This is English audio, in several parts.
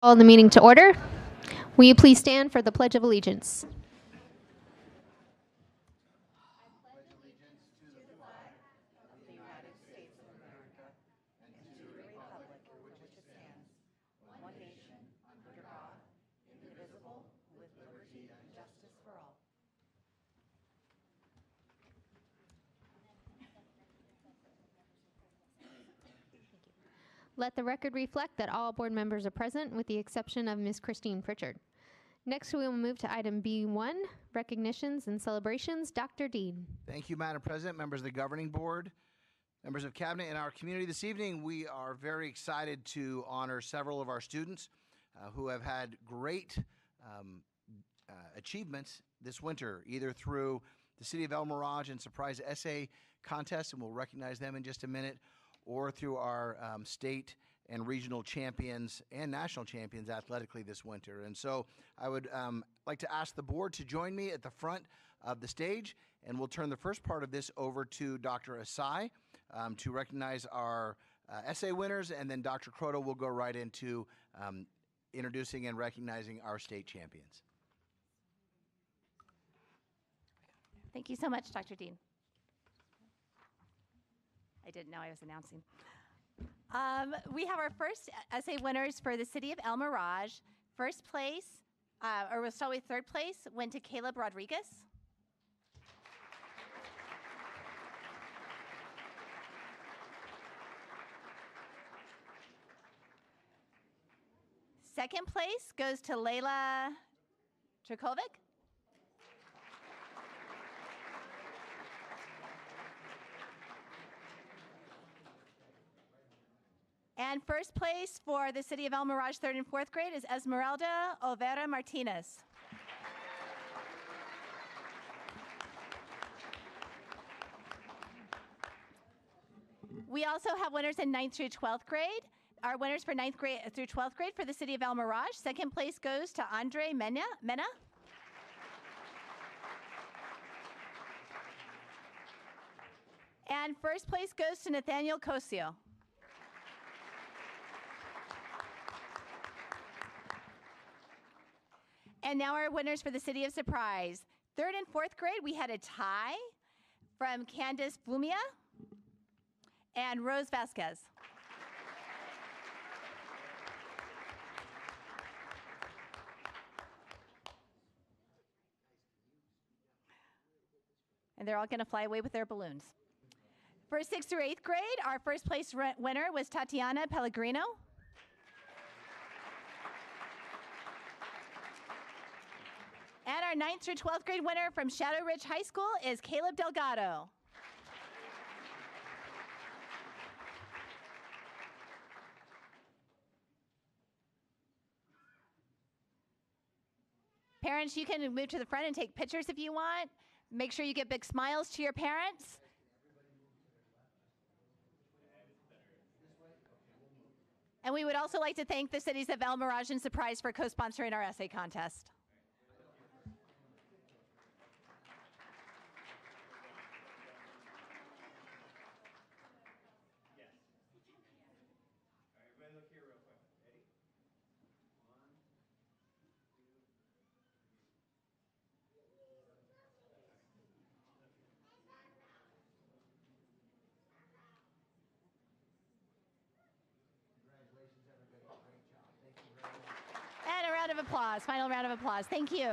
Call the meeting to order. Will you please stand for the Pledge of Allegiance? Let the record reflect that all board members are present with the exception of Ms. Christine Pritchard. Next, we will move to item B1, recognitions and celebrations. Dr. Dean. Thank you, Madam President, members of the Governing Board, members of Cabinet, and our community. This evening, we are very excited to honor several of our students who have had great achievements this winter, either through the City of El Mirage and Surprise Essay Contest, and we'll recognize them in just a minute, or through our state and regional champions and national champions athletically this winter. And so I would like to ask the board to join me at the front of the stage, and we'll turn the first part of this over to Dr. Asai to recognize our essay winners, and then Dr. Croto will go right into introducing and recognizing our state champions. Thank you so much, Dr. Dean. I didn't know I was announcing. We have our first essay winners for the City of El Mirage. First place, or we'll start with third place, went to Caleb Rodriguez. Second place goes to Layla Trikovic. And first place for the City of El Mirage 3rd and 4th grade is Esmeralda Olvera Martinez. We also have winners in 9th through 12th grade. Our winners for 9th grade through 12th grade for the City of El Mirage. Second place goes to Andre Mena. And first place goes to Nathaniel Cosio. And now our winners for the City of Surprise. 3rd and 4th grade, we had a tie from Candace Fumia and Rose Vasquez. And they're all going to fly away with their balloons. For 6th through 8th grade, our first place winner was Tatiana Pellegrino. And our 9th through 12th grade winner from Shadow Ridge High School is Caleb Delgado. Parents, you can move to the front and take pictures if you want. Make sure you get big smiles to your parents. And we would also like to thank the cities of El Mirage and Surprise for co-sponsoring our essay contest. And a round of applause, final round of applause. Thank you.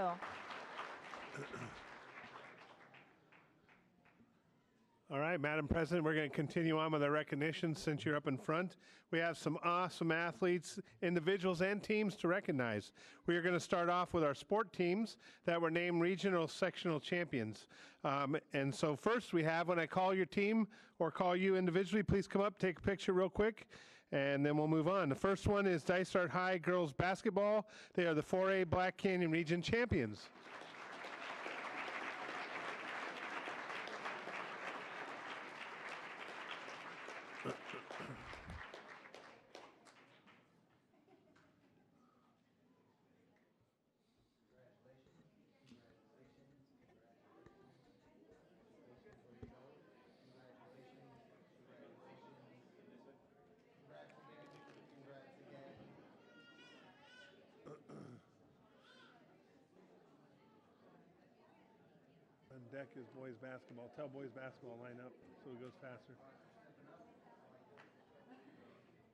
All right, Madam President, we're going to continue on with our recognitions since you're up in front. We have some awesome athletes, individuals, and teams to recognize. We are going to start off with our sport teams that were named regional sectional champions. And so first we have, when I call your team or call you individually, please come up, take a picture real quick, and then we'll move on. The first one is Dysart High Girls Basketball. They are the 4A Black Canyon Region champions. On deck is boys basketball. Tell boys basketball line up so it goes faster.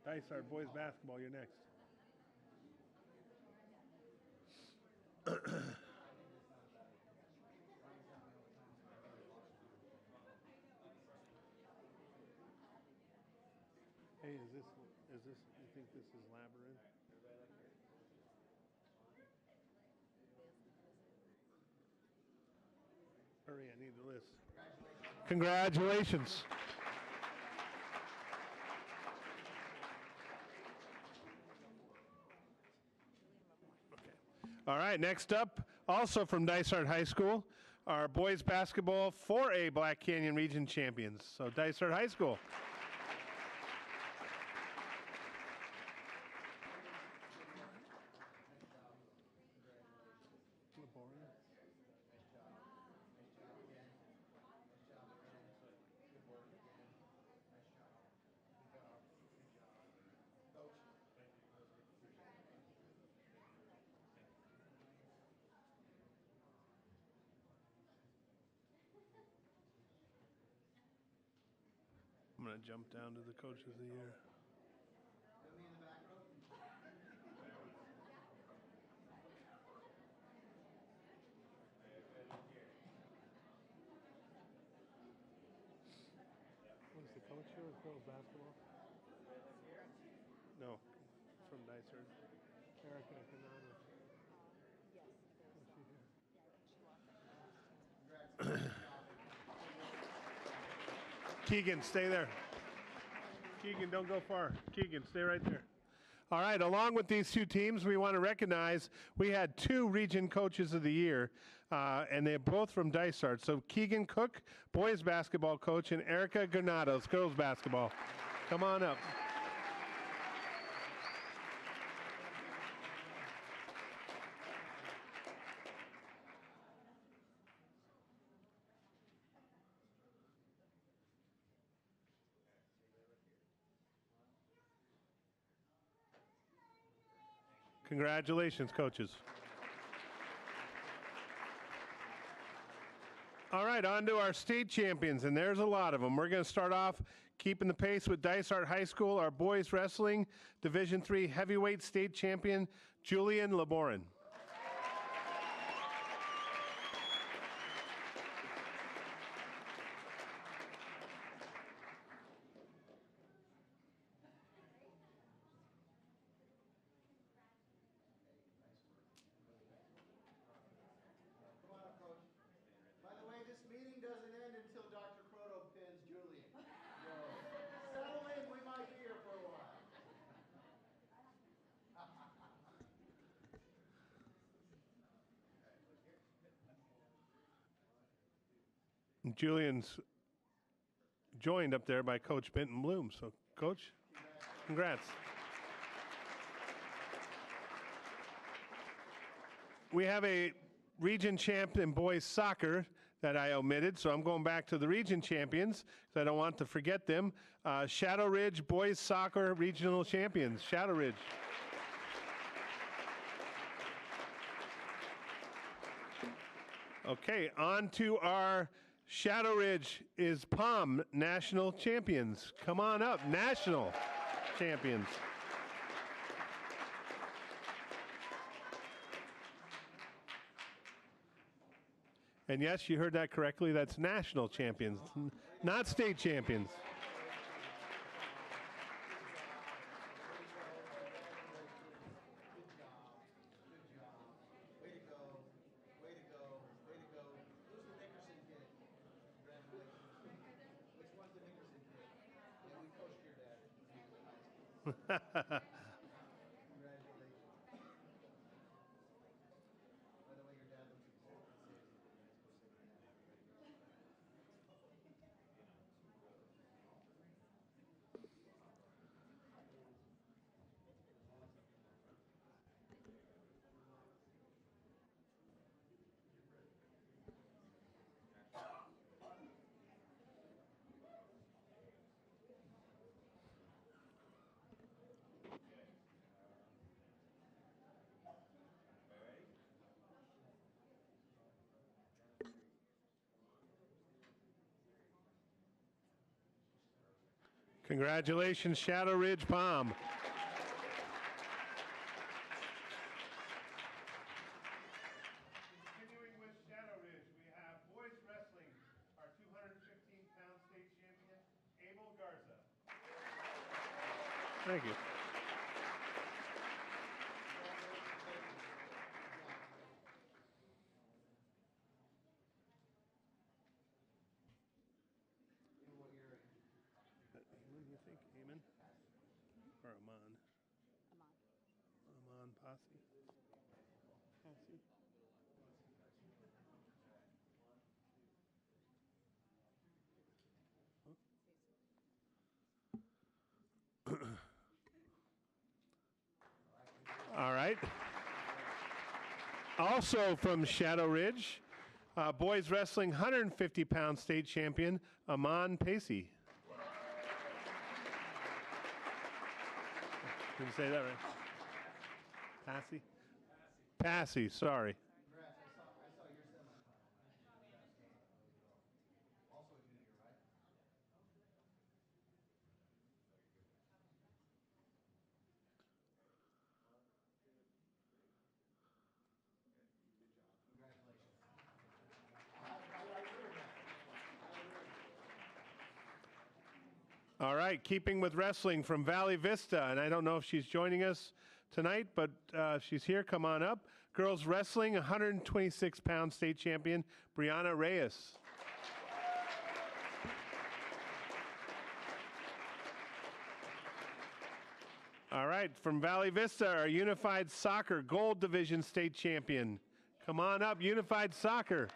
Dysart, boys basketball, you're next. Hey, you think this is Labyrinth? Hurry, I need the list. Congratulations. All right, next up, also from Dysart High School, our boys basketball 4A Black Canyon Region champions. So Dysart High School. I'm going to jump down to the Coach of the Year. What's the coach here with girls basketball? No, from Dysart. Erica Canano. Keegan, stay there. Keegan, don't go far. Keegan, stay right there. All right, along with these two teams, we want to recognize we had 2 region coaches of the year, and they're both from Dysart. So Keegan Cook, boys basketball coach, and Erica Granados, girls basketball. Come on up. Congratulations, coaches. All right, on to our state champions, and there's a lot of them. We're going to start off keeping the pace with Dysart High School, our boys wrestling Division III heavyweight state champion, Julian Laborin. Julian's joined up there by Coach Benton Bloom. So, Coach, congrats. We have a region champ in boys soccer that I omitted, so I'm going back to the region champions because I don't want to forget them. Shadow Ridge boys soccer regional champions. Shadow Ridge. Okay, on to our Shadow Ridge is Palm national champions. Come on up, national champions. And yes, you heard that correctly. That's national champions, not state champions. Congratulations, Shadow Ridge Palm. Continuing with Shadow Ridge, we have boys wrestling, our 215-pound state champion, Abel Garza. Thank you. What do you think, Eamon? Or Amon? Amon Posse? Posse? All right. Also from Shadow Ridge, boys wrestling 150-pound state champion, Amon Pacey. Did you say that right? Passy? Passy, sorry. All right, keeping with wrestling from Valley Vista, and I don't know if she's joining us tonight, but if she's here, come on up. Girls wrestling, 126-pound state champion, Brianna Reyes. All right, from Valley Vista, our Unified Soccer Gold Division state champion. Come on up, Unified Soccer.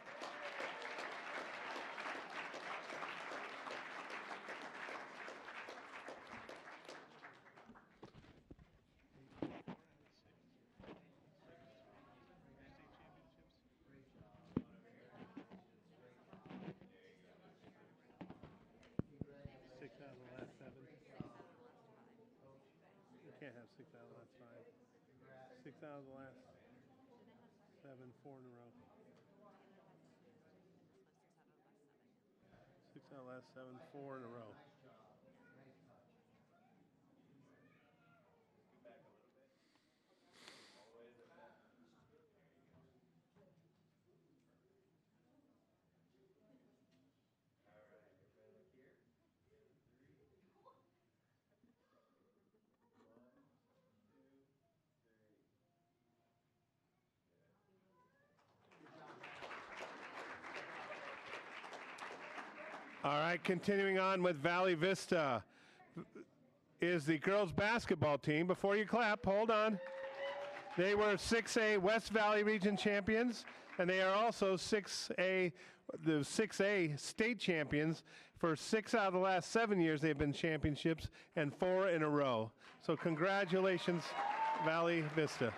Can't have 6 out of the last 5. 6 out of the last 7, 4 in a row. 6 out of the last 7, 4 in a row. All right, continuing on with Valley Vista is the girls basketball team. Before you clap, hold on. They were 6A West Valley Region champions, and they are also the 6A state champions. For 6 out of the last 7 years, they've been championships, and 4 in a row. So congratulations, Valley Vista.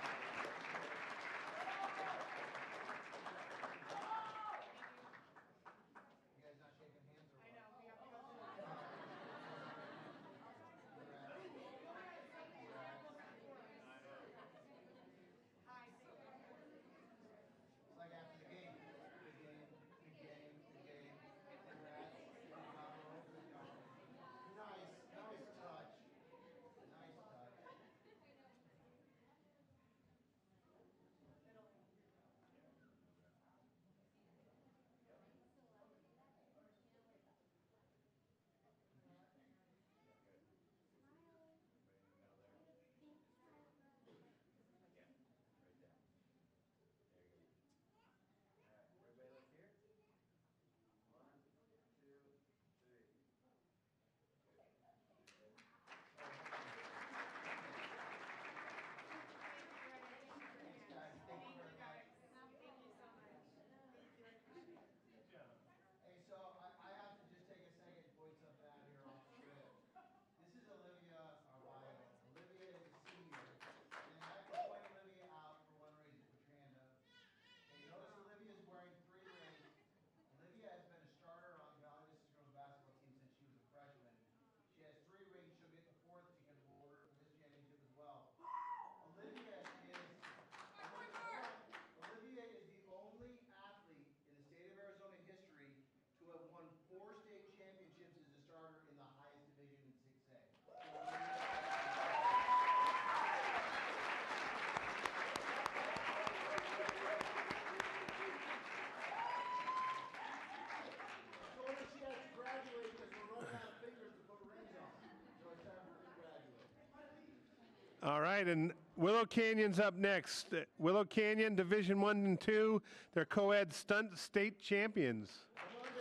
right, and Willow Canyon's up next. Willow Canyon, Division 1 and 2, they're co-ed stunt state champions.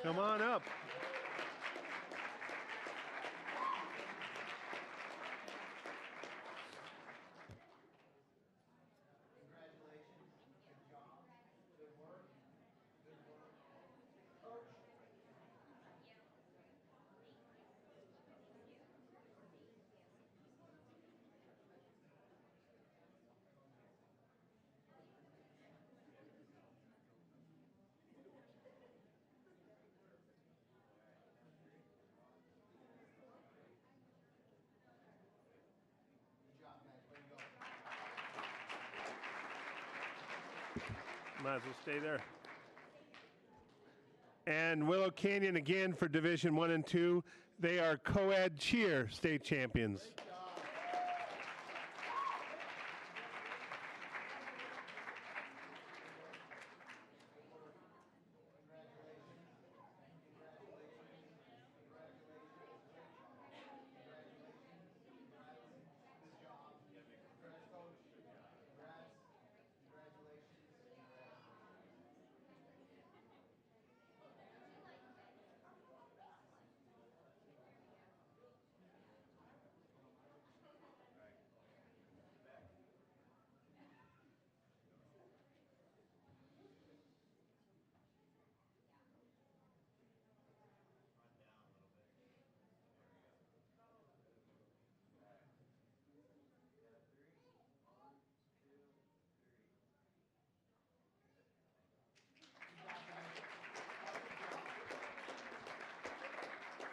Come on up. Might as well stay there. And Willow Canyon again for Division 1 and 2. They are co-ed cheer state champions.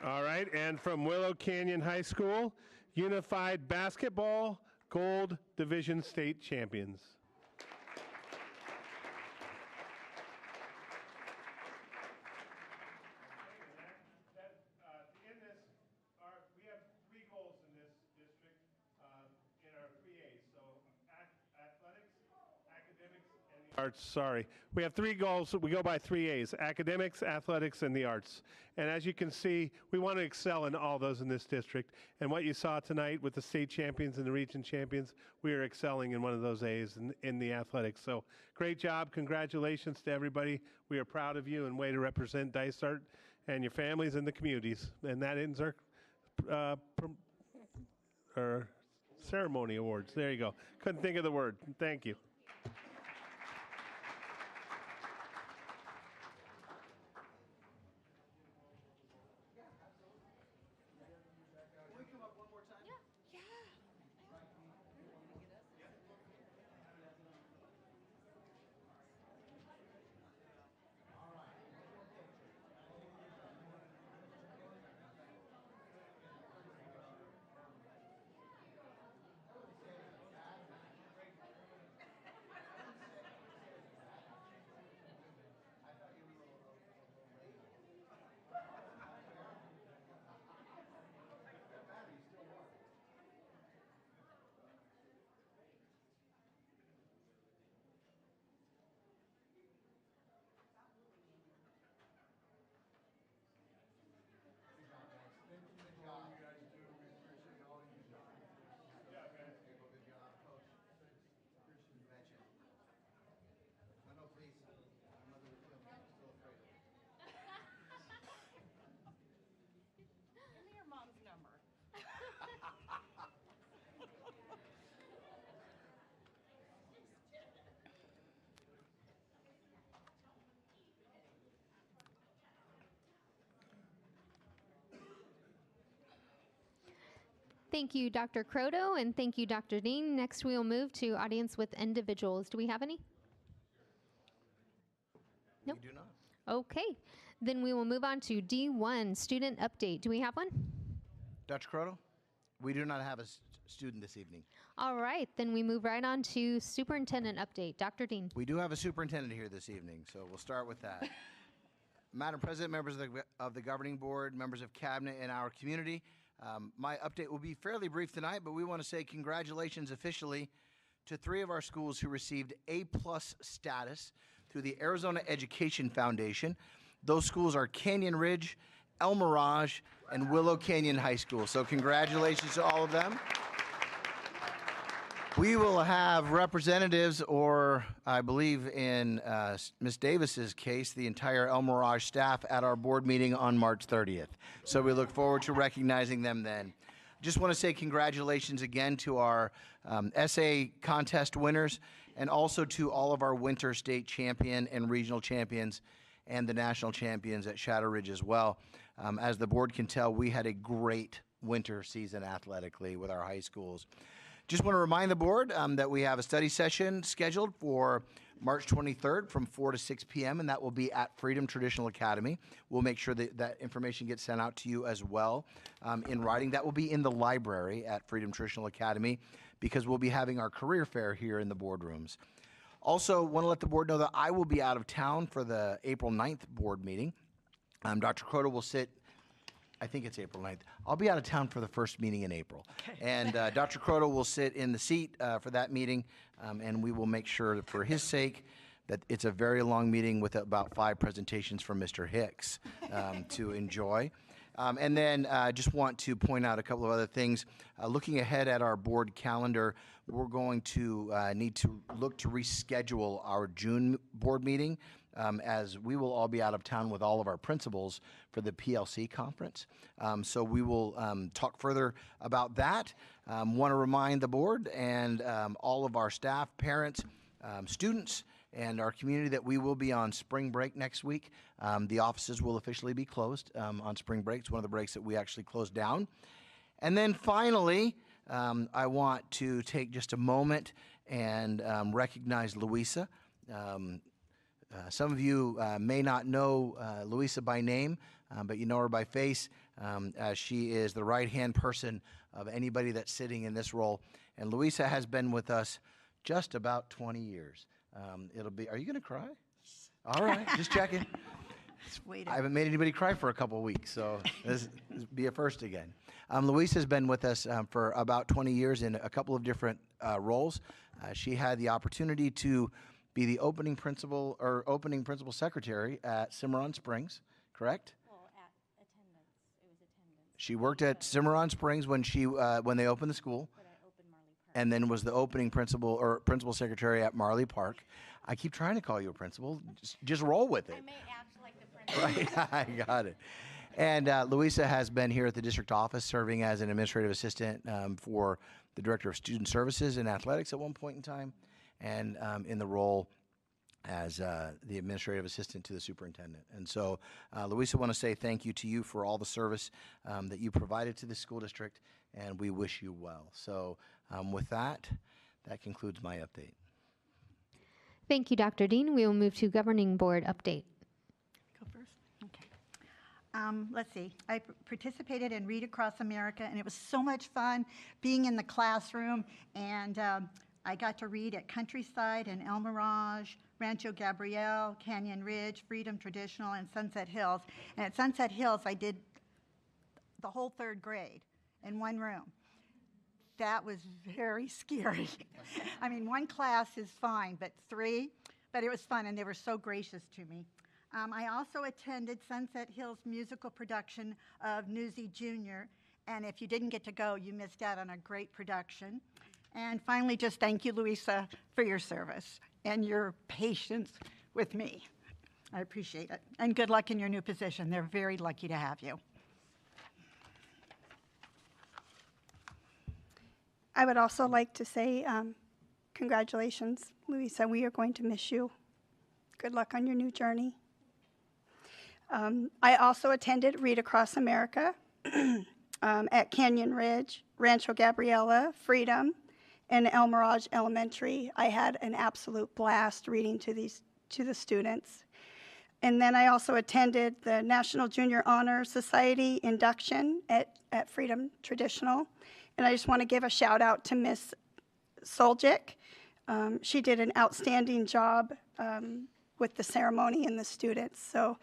All right, and from Willow Canyon High School, Unified Basketball Gold Division State Champions. We have 3 goals in this district in our 3As. So athletics, academics, and the arts. Sorry. We have 3 goals. We go by 3As, academics, athletics, and the arts. And as you can see, we want to excel in all those in this district. And what you saw tonight with the state champions and the region champions, we are excelling in one of those A's in the athletics. So great job. Congratulations to everybody. We are proud of you and way to represent Dysart and your families and the communities. And that ends our ceremony awards. There you go. Couldn't think of the word. Thank you. Thank you, Dr. Croto, and thank you, Dr. Dean. Next, we will move to audience with individuals. Do we have any? Nope. We do not. Okay. Then we will move on to D1, student update. Do we have one? Dr. Croto, we do not have a student this evening. All right. Then we move right on to superintendent update. Dr. Dean. We do have a superintendent here this evening, so we'll start with that. Madam President, members of the governing board, members of cabinet, and our community, my update will be fairly brief tonight, but we want to say congratulations officially to 3 of our schools who received A+ status through the Arizona Education Foundation. Those schools are Canyon Ridge, El Mirage, and Willow Canyon High School. So congratulations to all of them. We will have representatives, or I believe in Ms. Davis's case, the entire El Mirage staff at our board meeting on March 30th. So we look forward to recognizing them then. Just want to say congratulations again to our essay contest winners, and also to all of our winter state champion and regional champions and the national champions at Shadow Ridge as well. As the board can tell, we had a great winter season athletically with our high schools. Just want to remind the board that we have a study session scheduled for March 23rd from 4 to 6 p.m., and that will be at Freedom Traditional Academy. We'll make sure that that information gets sent out to you as well in writing. That will be in the library at Freedom Traditional Academy, because we'll be having our career fair here in the boardrooms. Also, want to let the board know that I will be out of town for the April 9th board meeting. Dr. Crota will sit, I think it's April 9th. I'll be out of town for the first meeting in April. And Dr. Crota will sit in the seat for that meeting, and we will make sure that for his sake that it's a very long meeting with about 5 presentations from Mr. Hicks to enjoy. And then just want to point out a couple of other things. Looking ahead at our board calendar, we're going to need to look to reschedule our June board meeting, as we will all be out of town with all of our principals for the PLC conference. So we will talk further about that. Want to remind the board and all of our staff, parents, students, and our community that we will be on spring break next week. The offices will officially be closed on spring break. It's one of the breaks that we actually closed down. And then finally, I want to take just a moment and recognize Louisa. Some of you may not know Louisa by name, but you know her by face, as she is the right-hand person of anybody that's sitting in this role. And Louisa has been with us just about 20 years. It'll be, are you going to cry? All right, just checking. I haven't made anybody cry for a couple of weeks, so this will be a first again. Louisa has been with us for about 20 years in a couple of different roles. She had the opportunity to be the opening principal secretary at Cimarron Springs, correct? Well, at attendance. It was attendance. She worked at Cimarron Springs when they opened the school. But I opened Marley Park. And then was the opening principal secretary at Marley Park. I keep trying to call you a principal. Just roll with it. I may act like the principal. Right, I got it. And Louisa has been here at the district office serving as an administrative assistant for the director of student services and athletics at one point in time, and in the role as the administrative assistant to the superintendent. And so, Louisa, I want to say thank you to you for all the service that you provided to the school district, and we wish you well. So with that concludes my update. Thank you, Dr. Dean. We will move to governing board update. Go first? Okay. Let's see. I participated in Read Across America, and it was so much fun being in the classroom. And I got to read at Countryside and El Mirage, Rancho Gabriel, Canyon Ridge, Freedom Traditional, and Sunset Hills. And at Sunset Hills, I did the whole 3rd grade in one room. That was very scary. I mean, one class is fine, but 3, but it was fun, and they were so gracious to me. I also attended Sunset Hills musical production of Newsy Jr., and if you didn't get to go, you missed out on a great production. And finally, just thank you, Louisa, for your service and your patience with me. I appreciate it. And good luck in your new position. They're very lucky to have you. I would also like to say congratulations, Louisa. We are going to miss you. Good luck on your new journey. I also attended Read Across America at Canyon Ridge, Rancho Gabriela, Freedom, and El Mirage Elementary. I had an absolute blast reading to the students. And then I also attended the National Junior Honor Society induction at Freedom Traditional. And I just want to give a shout out to Miss Soljic. She did an outstanding job with the ceremony and the students. So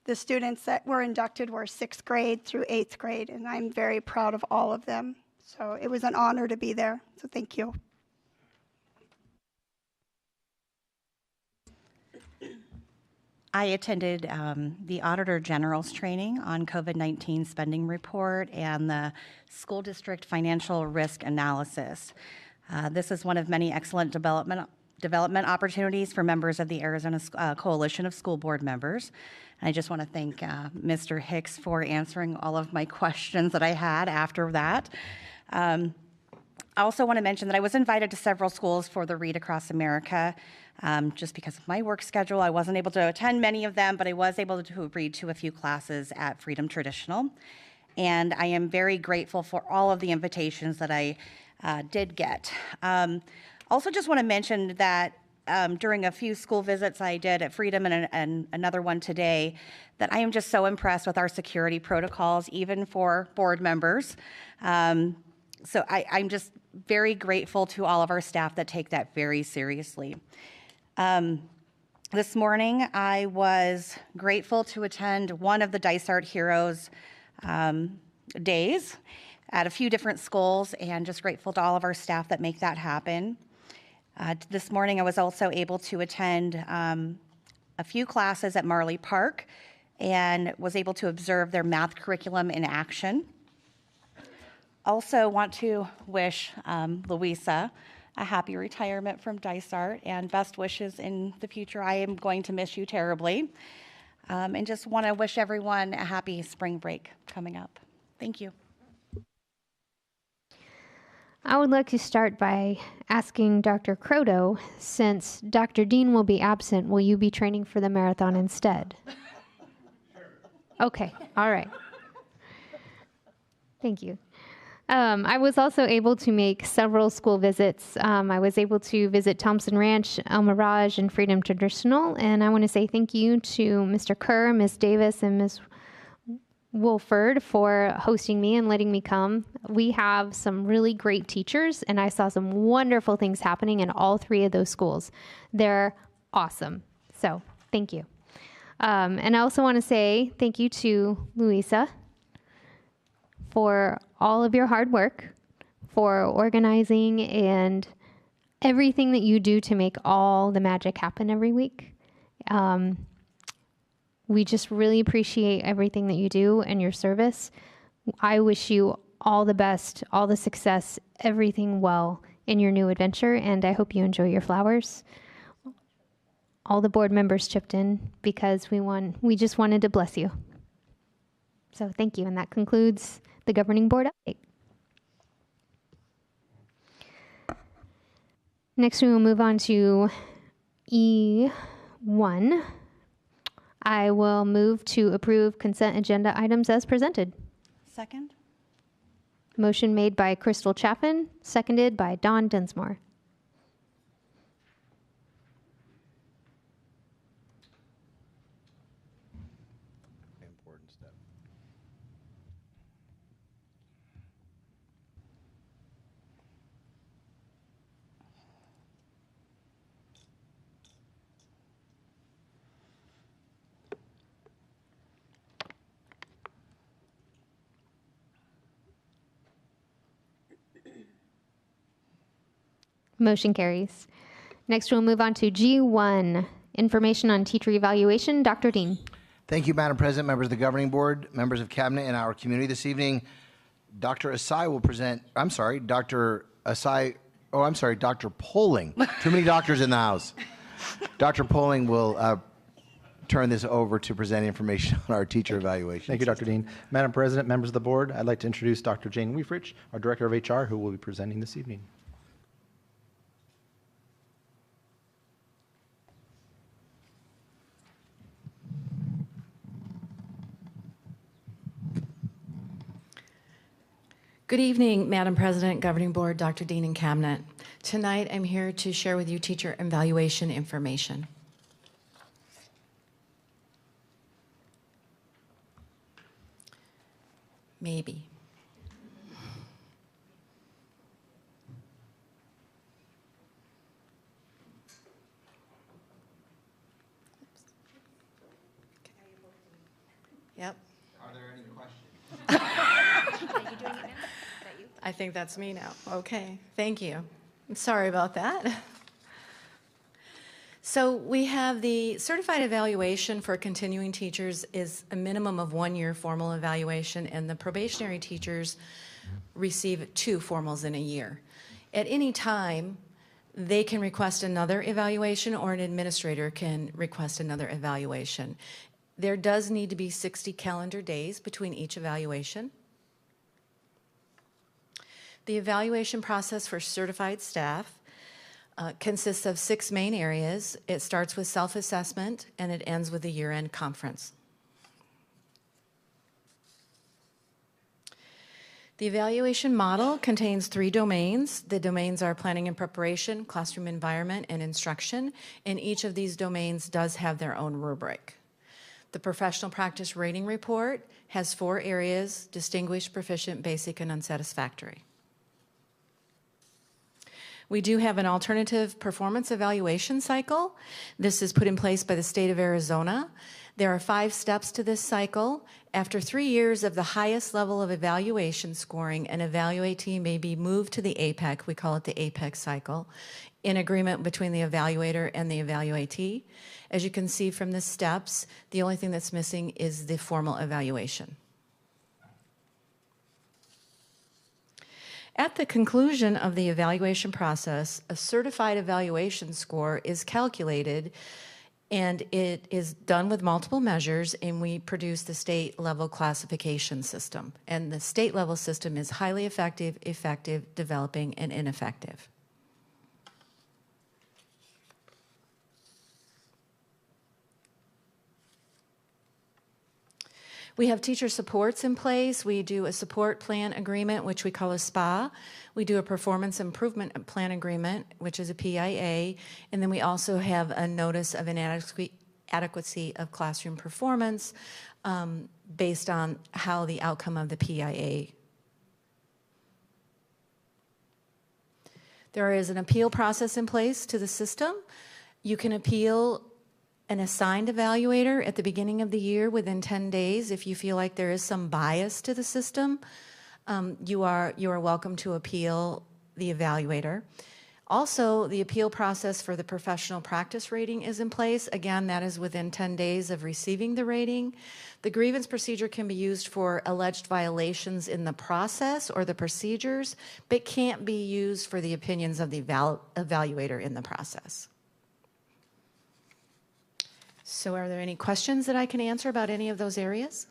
the students that were inducted were 6th grade through 8th grade, and I'm very proud of all of them. So it was an honor to be there. So thank you. I attended the Auditor General's training on COVID-19 spending report and the school district financial risk analysis. This is one of many excellent development opportunities for members of the Arizona Coalition of School Board Members. And I just want to thank Mr. Hicks for answering all of my questions that I had after that. I also want to mention that I was invited to several schools for the Read Across America. Just because of my work schedule, I wasn't able to attend many of them, but I was able to read to a few classes at Freedom Traditional. And I am very grateful for all of the invitations that I did get. Also just want to mention that during a few school visits I did at Freedom and another one today, that I am just so impressed with our security protocols, even for board members. So I'm just very grateful to all of our staff that take that very seriously. This morning, I was grateful to attend one of the Dysart Heroes days at a few different schools, and just grateful to all of our staff that make that happen. This morning, I was also able to attend a few classes at Marley Park and was able to observe their math curriculum in action. Also want to wish Louisa a happy retirement from Dysart and best wishes in the future. I am going to miss you terribly. And just want to wish everyone a happy spring break coming up. Thank you. I would like to start by asking Dr. Croto, since Dr. Dean will be absent, will you be training for the marathon instead? Okay, all right. Thank you. I was also able to make several school visits. I was able to visit Thompson Ranch, El Mirage, and Freedom Traditional, and I want to say thank you to Mr. Kerr, Ms. Davis, and Ms. Wolford for hosting me and letting me come. We have some really great teachers, and I saw some wonderful things happening in all three of those schools. They're awesome. So thank you. And I also want to say thank you to Louisa for all of your hard work, for organizing and everything that you do to make all the magic happen every week. We just really appreciate everything that you do and your service. I wish you all the best, all the success, everything well in your new adventure, and I hope you enjoy your flowers. All the board members chipped in because we just wanted to bless you. So thank you, and that concludes the governing board update. Next, we will move on to E1. I will move to approve consent agenda items as presented. Second. Motion made by Crystal Chaffin, seconded by Dawn Densmore. Important step. Motion carries. Next, we'll move on to G1, information on teacher evaluation. Dr. Dean. Thank you, Madam President, members of the governing board, members of cabinet, and our community this evening. Dr. Asai will present, Dr. Poling. Too many doctors in the house. Dr. Poling will turn this over to present information on our teacher evaluation. Thank you, Dr. Dean. Madam President, members of the board, I'd like to introduce Dr. Jane Weefrich, our Director of HR, who will be presenting this evening. Good evening, Madam President, Governing Board, Dr. Dean, and Cabinet. Tonight, I'm here to share with you teacher evaluation information. Maybe. Yep. Are there any questions? I think that's me now. Okay, thank you. I'm sorry about that. So we have the certified evaluation for continuing teachers is a minimum of 1 year formal evaluation, and the probationary teachers receive 2 formals in a year. At any time, they can request another evaluation, or an administrator can request another evaluation. There does need to be 60 calendar days between each evaluation. The evaluation process for certified staff consists of 6 main areas. It starts with self-assessment and it ends with a year-end conference. The evaluation model contains 3 domains. The domains are planning and preparation, classroom environment, and instruction, and each of these domains does have their own rubric. The professional practice rating report has 4 areas: distinguished, proficient, basic, and unsatisfactory. We do have an alternative performance evaluation cycle. This is put in place by the state of Arizona. There are 5 steps to this cycle. After 3 years of the highest level of evaluation scoring, an evaluatee may be moved to the APEC, we call it the APEC cycle, in agreement between the evaluator and the evaluatee. As you can see from the steps, the only thing that's missing is the formal evaluation. At the conclusion of the evaluation process, a certified evaluation score is calculated, and it is done with multiple measures, and we produce the state level classification system. And the state level system is highly effective, developing, and ineffective. We have teacher supports in place. We do a support plan agreement, which we call a SPA. We do a performance improvement plan agreement, which is a PIA. And then we also have a notice of inadequacy of classroom performance based on how the outcome of the PIA. There is an appeal process in place to the system. You can appeal an assigned evaluator at the beginning of the year within 10 days. If you feel like there is some bias to the system, you are welcome to appeal the evaluator. Also, the appeal process for the professional practice rating is in place. Again, that is within 10 days of receiving the rating. The grievance procedure can be used for alleged violations in the process or the procedures, but can't be used for the opinions of the evaluator in the process. So are there any questions that I can answer about any of those areas?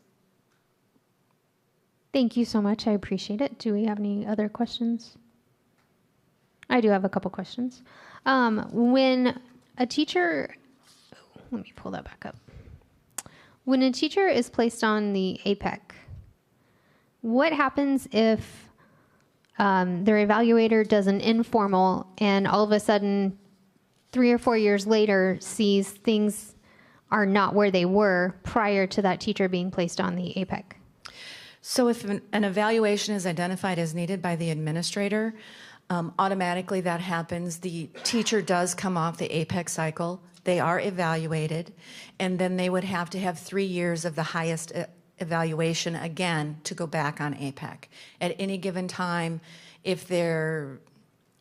Thank you so much. I appreciate it. Do we have any other questions? I do have a couple questions. When a teacher, let me pull that back up. When a teacher is placed on the APEC, what happens if their evaluator does an informal and all of a sudden 3 or 4 years later sees things are not where they were prior to that teacher being placed on the APEC? So if an evaluation is identified as needed by the administrator, automatically that happens. The teacher does come off the APEC cycle. They are evaluated, and then they would have to have 3 years of the highest evaluation again to go back on APEC. At any given time, if there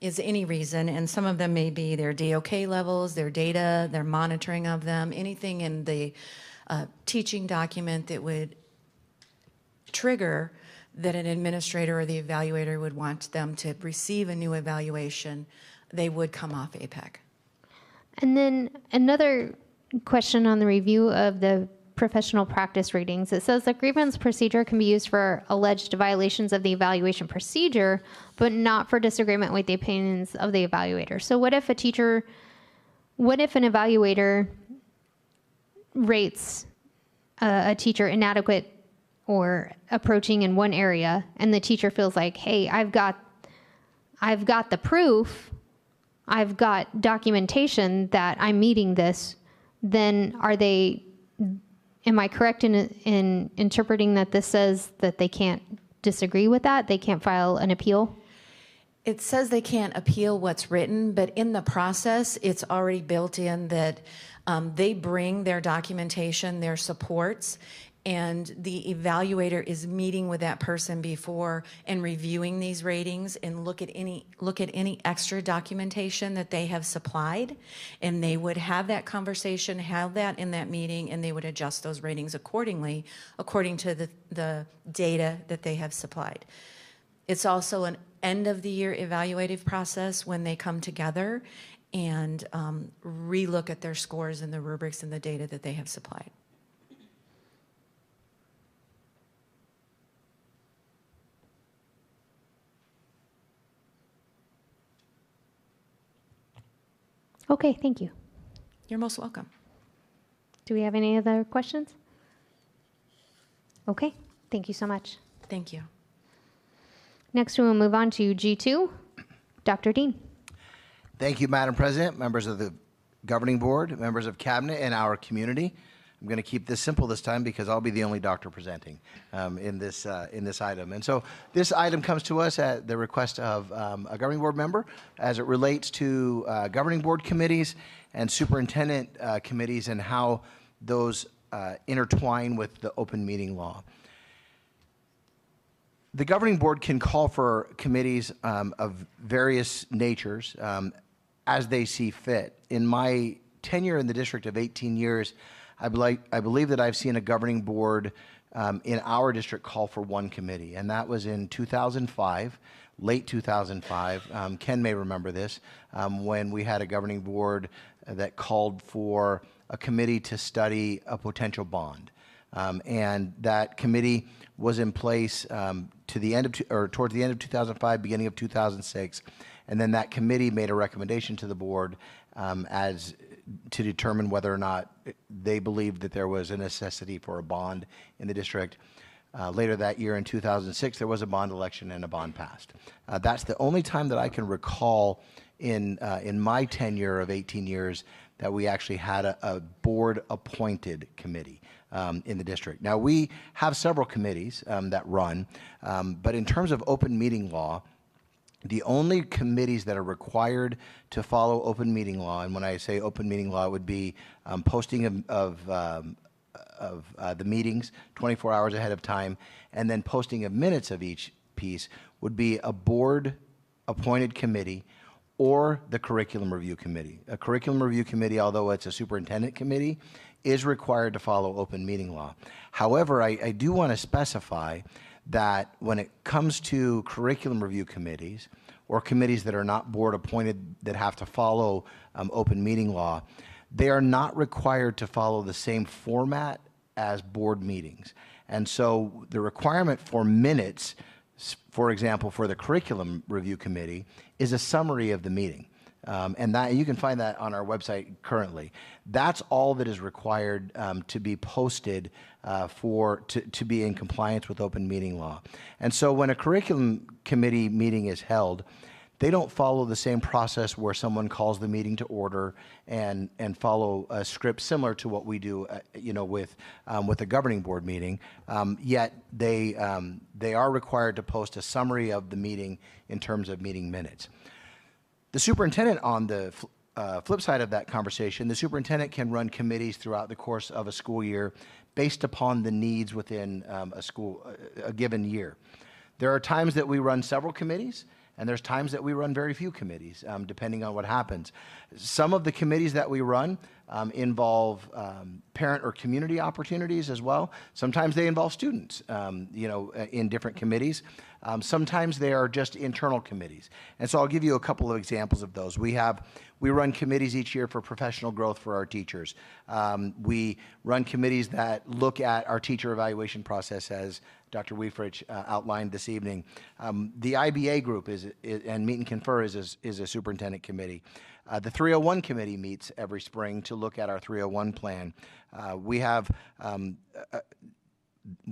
is any reason, and some of them may be their DOK levels, their data, their monitoring of them, anything in the teaching document that would trigger that an administrator or the evaluator would want them to receive a new evaluation, they would come off APEC. And then another question on the review of the professional practice ratings. It says the grievance procedure can be used for alleged violations of the evaluation procedure, but not for disagreement with the opinions of the evaluator. So what if an evaluator rates a teacher inadequate or approaching in one area, and the teacher feels like, hey, I've got the proof, I've got documentation that I'm meeting this, then am I correct in interpreting that this says that they can't disagree with that? They can't file an appeal? It says they can't appeal what's written, but in the process, it's already built in that they bring their documentation, their supports, and the evaluator is meeting with that person before and reviewing these ratings and look at any extra documentation that they have supplied, and they would have that conversation, have that in that meeting, and they would adjust those ratings accordingly, according to the data that they have supplied. It's also end of the year evaluative process when they come together and relook at their scores and the rubrics and the data that they have supplied. Okay, thank you. You're most welcome. Do we have any other questions? Okay, thank you so much. Thank you. Next, we will move on to G2. Dr. Dean. Thank you, Madam President, members of the Governing Board, members of Cabinet, and our community. I'm going to keep this simple this time because I'll be the only doctor presenting in this item. And so this item comes to us at the request of a Governing Board member as it relates to Governing Board committees and superintendent committees and how those intertwine with the open meeting law. The Governing Board can call for committees of various natures as they see fit. In my tenure in the district of 18 years, I believe that I've seen a Governing Board in our district call for one committee, and that was in 2005, late 2005. Ken may remember this, when we had a Governing Board that called for a committee to study a potential bond. And that committee was in place to the end of towards the end of 2005, beginning of 2006, and then that committee made a recommendation to the board as to determine whether or not they believed that there was a necessity for a bond in the district. Later that year in 2006, there was a bond election and a bond passed. That's the only time that I can recall in my tenure of 18 years that we actually had a board-appointed committee in the district. Now, we have several committees that run, but in terms of open meeting law, the only committees that are required to follow open meeting law, and when I say open meeting law, it would be posting of the meetings 24 hours ahead of time, and then posting of minutes of each piece, would be a board-appointed committee or the curriculum review committee. A curriculum review committee, although it's a superintendent committee, is required to follow open meeting law. However, I do want to specify that when it comes to curriculum review committees or committees that are not board appointed that have to follow open meeting law, they are not required to follow the same format as board meetings. And so the requirement for minutes, for example, for the curriculum review committee, is a summary of the meeting. And that you can find that on our website currently. That's all that is required to be posted to be in compliance with open meeting law. And so when a curriculum committee meeting is held, they don't follow the same process where someone calls the meeting to order and follow a script similar to what we do, with a governing board meeting. Yet they are required to post a summary of the meeting in terms of meeting minutes. The superintendent, on the flip side of that conversation, the superintendent can run committees throughout the course of a school year based upon the needs within a given year. There are times that we run several committees, and there's times that we run very few committees, depending on what happens. Some of the committees that we run involve parent or community opportunities as well. Sometimes they involve students, in different committees. Sometimes they are just internal committees. And so I'll give you a couple of examples of those. We run committees each year for professional growth for our teachers. We run committees that look at our teacher evaluation process, as Dr. Weifrich outlined this evening. The IBA group and Meet and Confer is a superintendent committee. The 301 committee meets every spring to look at our 301 plan. We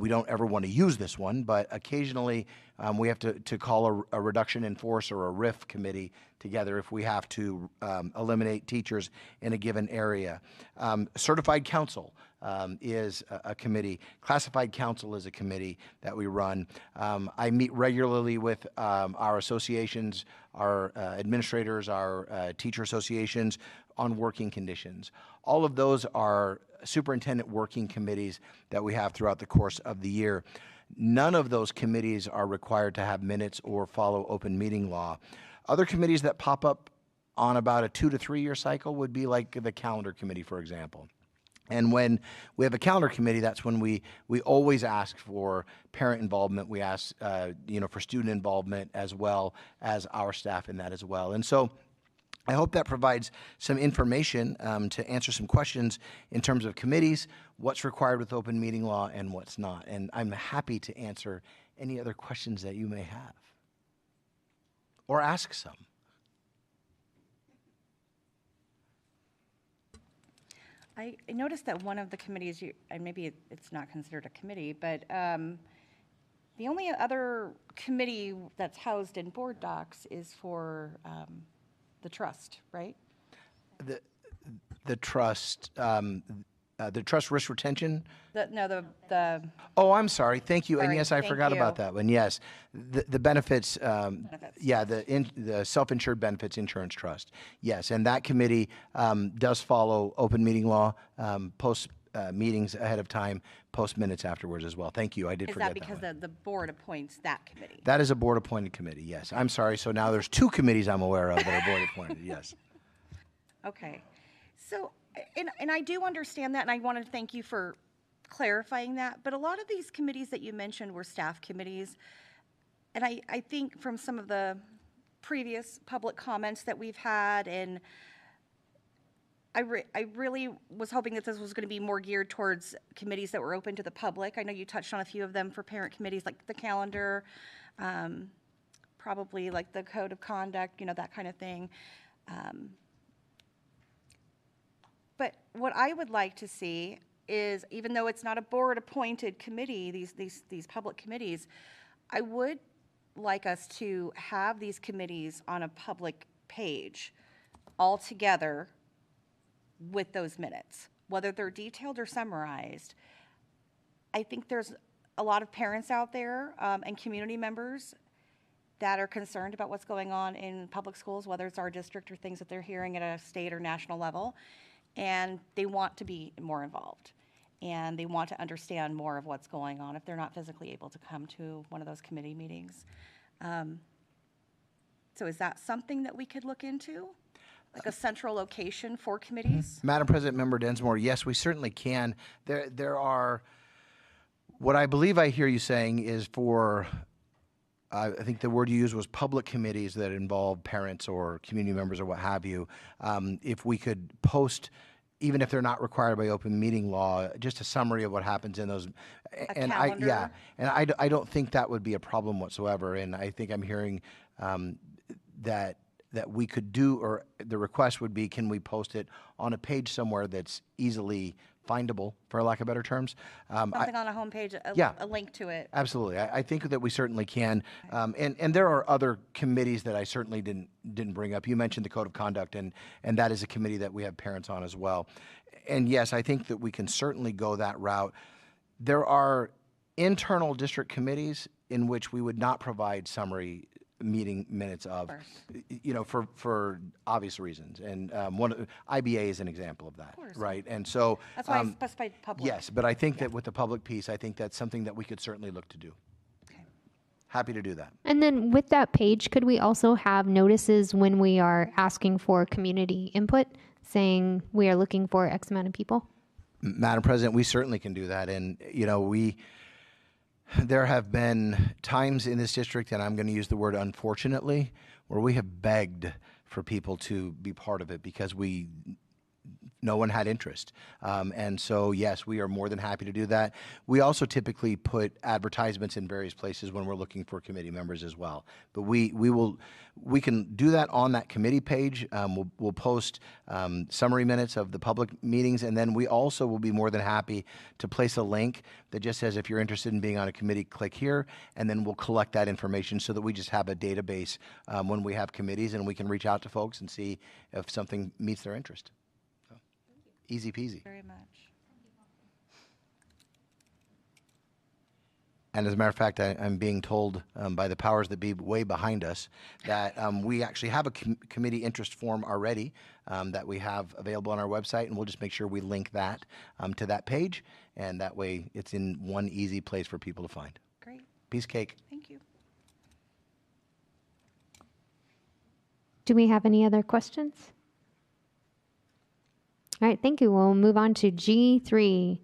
don't ever want to use this one, but occasionally we have to call a reduction in force or a RIF committee together if we have to eliminate teachers in a given area. Certified counsel is a committee. Classified counsel is a committee that we run. I meet regularly with our associations, our administrators, our teacher associations on working conditions. All of those are superintendent working committees that we have throughout the course of the year. None of those committees are required to have minutes or follow open meeting law. Other committees that pop up on about a 2 to 3 year cycle would be like the calendar committee, for example. And when we have a calendar committee, that's when we always ask for parent involvement. We ask, for student involvement as well as our staff in that as well. And so I hope that provides some information to answer some questions in terms of committees, what's required with open meeting law and what's not. And I'm happy to answer any other questions that you may have or ask some. I noticed that one of the committees, and maybe it's not considered a committee, but the only other committee that's housed in board docs is for the trust, right? The trust risk retention. The Oh, I'm sorry. Thank you. And Sorry, yes, I thank forgot you. about that one. Yes, the benefits. Yeah, the self-insured benefits insurance trust. Yes, and that committee does follow open meeting law, post meetings ahead of time, post minutes afterwards as well. Thank you. I did Is forget that because one. the board appoints that committee? That is a board-appointed committee. Yes, I'm sorry. So now there's 2 committees I'm aware of that are board-appointed. Yes. Okay. So, and I do understand that, and I want to thank you for clarifying that, but a lot of these committees that you mentioned were staff committees, and I think from some of the previous public comments that we've had, and I really was hoping that this was going to be more geared towards committees that were open to the public. I know you touched on a few of them for parent committees, like the calendar, probably like the code of conduct, that kind of thing. But what I would like to see is, even though it's not a board-appointed committee, these public committees, I would like us to have these committees on a public page all together with those minutes, whether they're detailed or summarized. I think there's a lot of parents out there and community members that are concerned about what's going on in public schools, whether it's our district or things that they're hearing at a state or national level. And they want to be more involved, and they want to understand more of what's going on if they're not physically able to come to one of those committee meetings. So is that something that we could look into, like a central location for committees? Madam President, Member Densmore, yes, we certainly can. There are, what I believe I hear you saying is for, I think the word you used was public committees that involve parents or community members or what have you. If we could post, even if they're not required by open meeting law, just a summary of what happens in those. And calendar? I don't think that would be a problem whatsoever. And I think I'm hearing that we could do, or the request would be, can we post it on a page somewhere that's easily findable, for lack of better terms? Something on a homepage, a link to it. Absolutely. I think that we certainly can. And there are other committees that I certainly didn't bring up. You mentioned the Code of Conduct, and that is a committee that we have parents on as well. And yes, I think that we can certainly go that route. There are internal district committees in which we would not provide summary meeting minutes of, for obvious reasons. And IBA is an example of that, right? And so That's why I specified public. yes, but I think that with the public piece, I think that's something that we could certainly look to do. Okay. Happy to do that. And then with that page, could we also have notices when we are asking for community input, saying we are looking for X amount of people? Madam President, we certainly can do that. And, there have been times in this district, and I'm going to use the word unfortunately, where we have begged for people to be part of it because no one had interest. And so, yes, we are more than happy to do that. We also typically put advertisements in various places when we're looking for committee members as well. But we can do that on that committee page. We'll post summary minutes of the public meetings, and then we also will be more than happy to place a link that just says, if you're interested in being on a committee, click here, and then we'll collect that information so that we just have a database when we have committees, and we can reach out to folks and see if something meets their interest. Easy peasy. Very much. And as a matter of fact, I'm being told by the powers that be way behind us that we actually have a committee interest form already that we have available on our website, and we'll just make sure we link that to that page, and that way it's in one easy place for people to find. Great. Piece cake. Thank you. Do we have any other questions? All right, thank you. We'll move on to G3,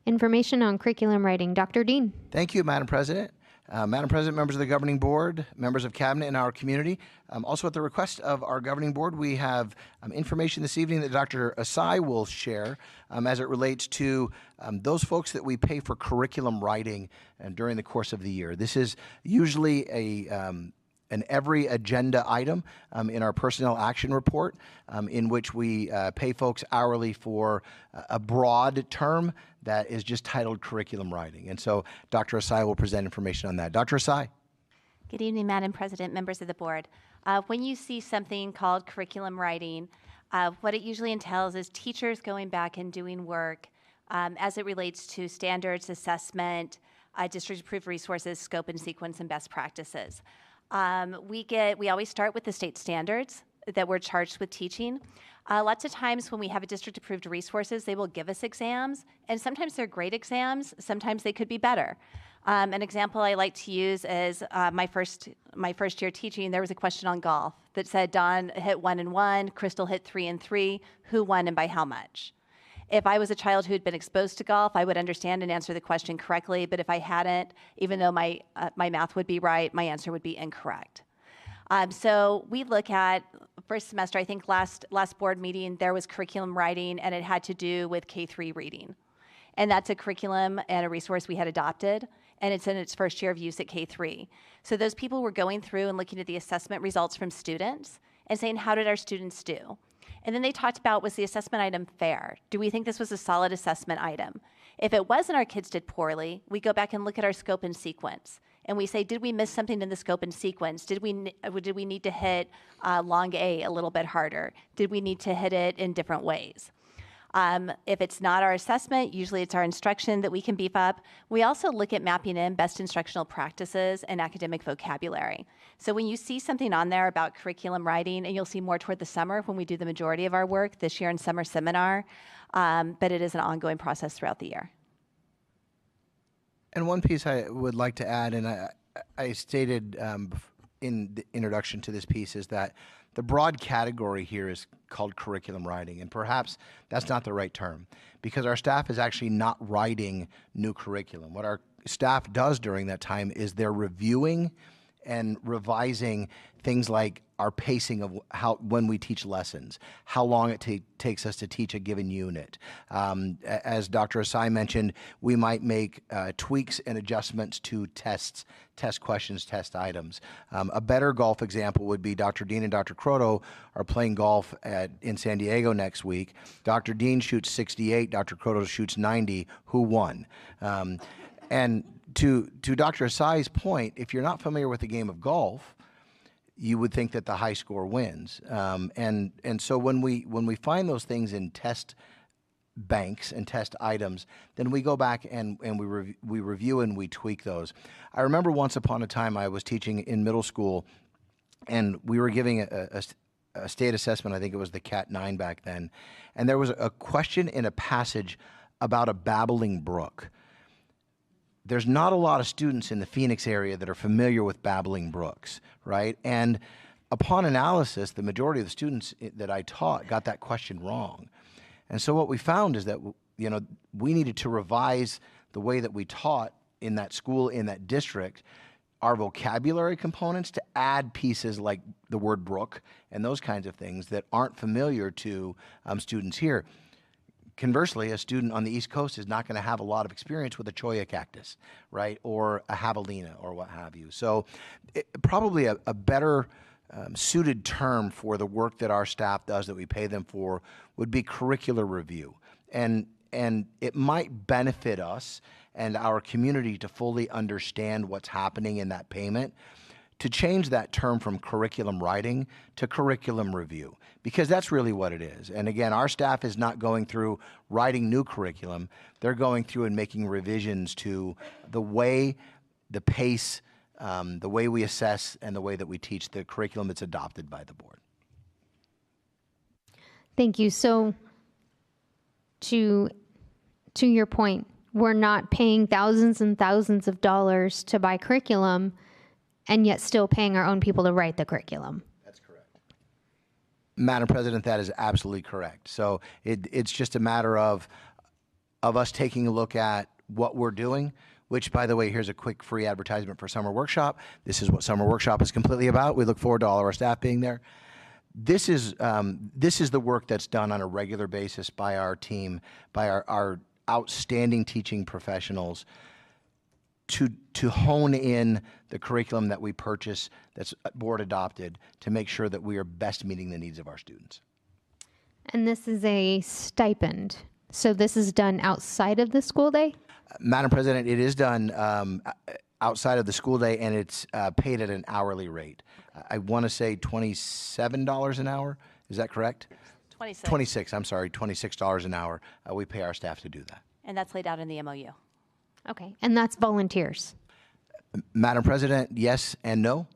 information on curriculum writing. Dr. Dean. Thank you, Madam President. Madam President, members of the governing board, members of cabinet and our community. Also at the request of our governing board, we have information this evening that Dr. Asai will share as it relates to those folks that we pay for curriculum writing during the course of the year. This is usually an every agenda item in our personnel action report in which we pay folks hourly for a broad term that is just titled curriculum writing. And so Dr. Asai will present information on that. Dr. Asai. Good evening, Madam President, members of the board. When you see something called curriculum writing, what it usually entails is teachers going back and doing work as it relates to standards, assessment, district-approved resources, scope and sequence, and best practices. We always start with the state standards that we're charged with teaching. Lots of times when we have a district-approved resources, they will give us exams, and sometimes they're great exams, sometimes they could be better. An example I like to use is my first year teaching, there was a question on golf that said Don hit 1 and 1, Crystal hit 3 and 3, who won and by how much? If I was a child who had been exposed to golf, I would understand and answer the question correctly, but if I hadn't, even though my math would be right, my answer would be incorrect. So we look at first semester, I think last board meeting, there was curriculum writing, and it had to do with K-3 reading. And that's a curriculum and a resource we had adopted, and it's in its first year of use at K-3. So those people were going through and looking at the assessment results from students and saying, how did our students do? And then they talked about, was the assessment item fair? Do we think this was a solid assessment item? If it wasn't, our kids did poorly, we go back and look at our scope and sequence. And we say, did we miss something in the scope and sequence? Did we need to hit long A a little bit harder? Did we need to hit it in different ways? If it's not our assessment, usually it's our instruction that we can beef up. We also look at mapping in best instructional practices and academic vocabulary. So when you see something on there about curriculum writing, and you'll see more toward the summer when we do the majority of our work this year in summer seminar, but it is an ongoing process throughout the year. And one piece I would like to add, and I stated in the introduction to this piece, is that the broad category here is called curriculum writing, and perhaps that's not the right term, because our staff is actually not writing new curriculum. What our staff does during that time is they're reviewing and revising things like our pacing of when we teach lessons, how long it takes us to teach a given unit. As Dr. Asai mentioned, we might make tweaks and adjustments to tests, test questions, test items. A better golf example would be Dr. Dean and Dr. Croto are playing golf in San Diego next week. Dr. Dean shoots 68, Dr. Croto shoots 90. Who won? And to Dr. Asai's point, if you're not familiar with the game of golf, you would think that the high score wins. And so when we find those things in test banks and test items, then we go back and we review and we tweak those. I remember once upon a time I was teaching in middle school, and we were giving a state assessment. I think it was the Cat 9 back then. And there was a question in a passage about a babbling brook. There's not a lot of students in the Phoenix area that are familiar with babbling brooks, right? And upon analysis, the majority of the students that I taught got that question wrong. And so what we found is that, you know, we needed to revise the way that we taught in that school, in that district, our vocabulary components, to add pieces like the word brook and those kinds of things that aren't familiar to students here. Conversely, a student on the East Coast is not going to have a lot of experience with a cholla cactus, right, or a javelina or what have you. So probably a better suited term for the work that our staff does that we pay them for would be curricular review. And it might benefit us and our community to fully understand what's happening in that payment, to change that term from curriculum writing to curriculum review, because that's really what it is. And again, our staff is not going through writing new curriculum. They're going through and making revisions to the way, the pace, the way we assess, and the way that we teach the curriculum that's adopted by the board. Thank you. So to your point, we're not paying thousands and thousands of dollars to buy curriculum and yet still paying our own people to write the curriculum. That's correct. Madam President, that is absolutely correct. So it's just a matter of us taking a look at what we're doing, which, by the way, here's a quick free advertisement for Summer Workshop. This is what Summer Workshop is completely about. We look forward to all of our staff being there. This is the work that's done on a regular basis by our team, by our outstanding teaching professionals to hone in the curriculum that we purchase that's board adopted to make sure that we are best meeting the needs of our students. And this is a stipend. So this is done outside of the school day? Madam President, it is done outside of the school day, and it's paid at an hourly rate. I want to say $27 an hour. Is that correct? 26. I'm sorry, $26 an hour. We pay our staff to do that. And that's laid out in the MOU. Okay. And that's volunteers? Madam President, yes and no.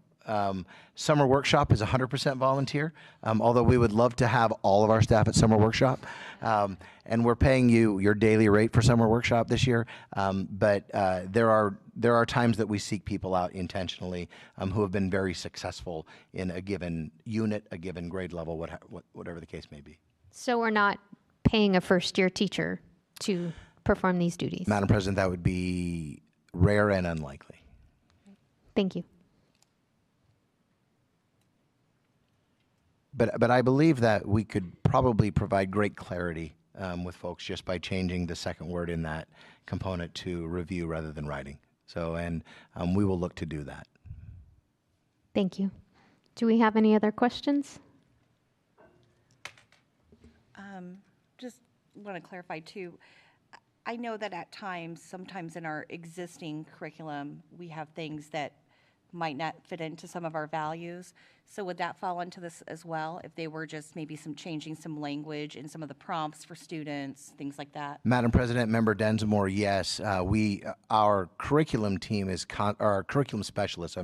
Summer Workshop is 100% volunteer, although we would love to have all of our staff at Summer Workshop. And we're paying you your daily rate for Summer Workshop this year. But there are times that we seek people out intentionally who have been very successful in a given unit, a given grade level, whatever the case may be. So we're not paying a first-year teacher to perform these duties? Madam President, that would be rare and unlikely. Thank you. But I believe that we could probably provide great clarity with folks just by changing the second word in that component to review rather than writing. So, and we will look to do that. Thank you. Do we have any other questions? Just want to clarify too. I know that at times, sometimes in our existing curriculum, we have things that might not fit into some of our values. So would that fall into this as well, if they were just maybe changing some language in some of the prompts for students, things like that? Madam President, Member Densmore, yes. Our curriculum team our curriculum specialist,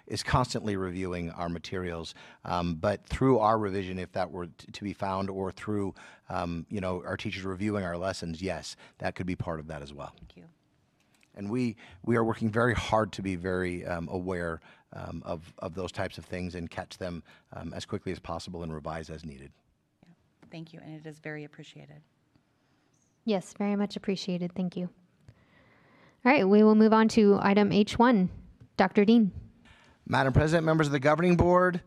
is constantly reviewing our materials. But through our revision, if that were to be found, or through, our teachers reviewing our lessons, yes, that could be part of that as well. Thank you. And we are working very hard to be very aware of those types of things and catch them as quickly as possible and revise as needed. Yeah. Thank you, and it is very appreciated. Yes, very much appreciated. Thank you. All right, we will move on to item H1. Dr. Dean. Madam President, members of the governing board,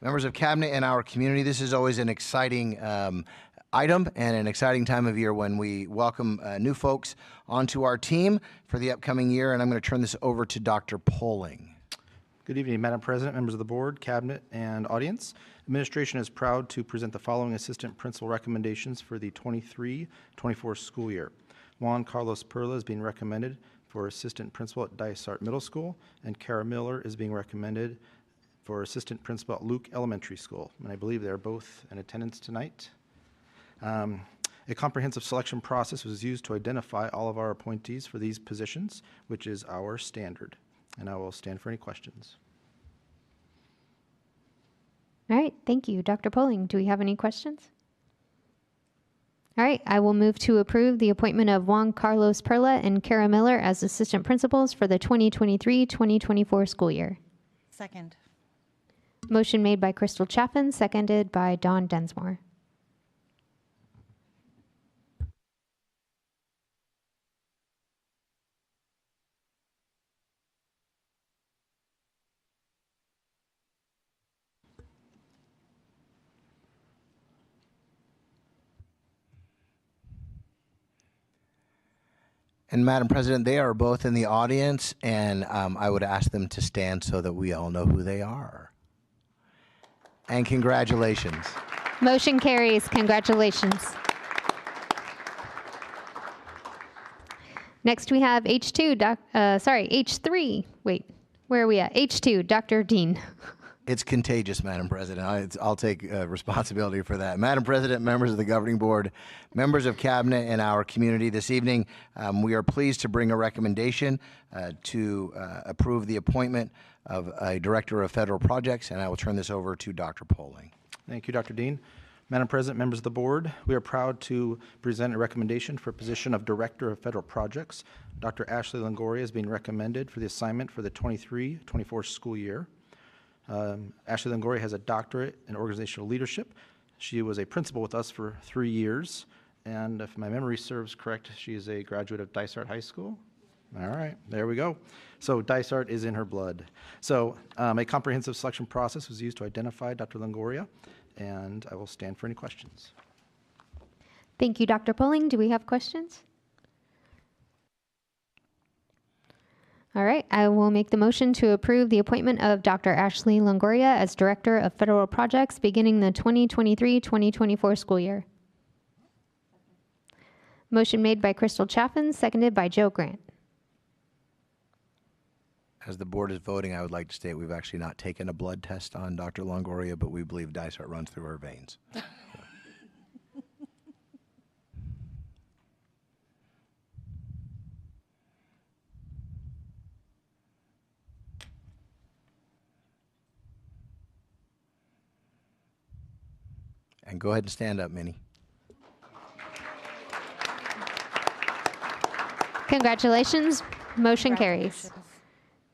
members of cabinet, and our community, this is always an exciting item and an exciting time of year when we welcome new folks onto our team for the upcoming year. And I'm going to turn this over to Dr. Poling. Good evening, Madam President, members of the board, cabinet, and audience. Administration is proud to present the following assistant principal recommendations for the 23-24 school year. Juan Carlos Perla is being recommended for assistant principal at Dysart Middle School, and Kara Miller is being recommended for assistant principal at Luke Elementary School. And I believe they're both in attendance tonight. A comprehensive selection process was used to identify all of our appointees for these positions, which is our standard. And I will stand for any questions. All right, thank you. Dr. Poling, do we have any questions? All right, I will move to approve the appointment of Juan Carlos Perla and Kara Miller as assistant principals for the 2023-2024 school year. Second. Motion made by Crystal Chaffin, seconded by Dawn Densmore. And Madam President, they are both in the audience, and I would ask them to stand so that we all know who they are. And congratulations. Motion carries. Congratulations. Next we have H3. Wait, where are we at? H2, Dr. Dean. It's contagious, Madam President. I'll take responsibility for that. Madam President, members of the governing board, members of cabinet, and our community, this evening we are pleased to bring a recommendation to approve the appointment of a director of federal projects, and I will turn this over to Dr. Poling. Thank you, Dr. Dean. Madam President, members of the board, we are proud to present a recommendation for a position of Director of Federal Projects. Dr. Ashley Longoria is being recommended for the assignment for the 23-24 school year. Ashley Longoria has a doctorate in organizational leadership. She was a principal with us for 3 years, and if my memory serves correct, she is a graduate of Dysart High School. All right, there we go. So Dysart is in her blood. So a comprehensive selection process was used to identify Dr. Longoria, and I will stand for any questions. Thank you, Dr. Pulling. Do we have questions? All right, I will make the motion to approve the appointment of Dr. Ashley Longoria as Director of Federal Projects beginning the 2023-2024 school year. Motion made by Crystal Chaffin, seconded by Joe Grant. As the board is voting, I would like to state we've actually not taken a blood test on Dr. Longoria, but we believe Dysart runs through her veins. And go ahead and stand up, Minnie. Congratulations. Motion carries.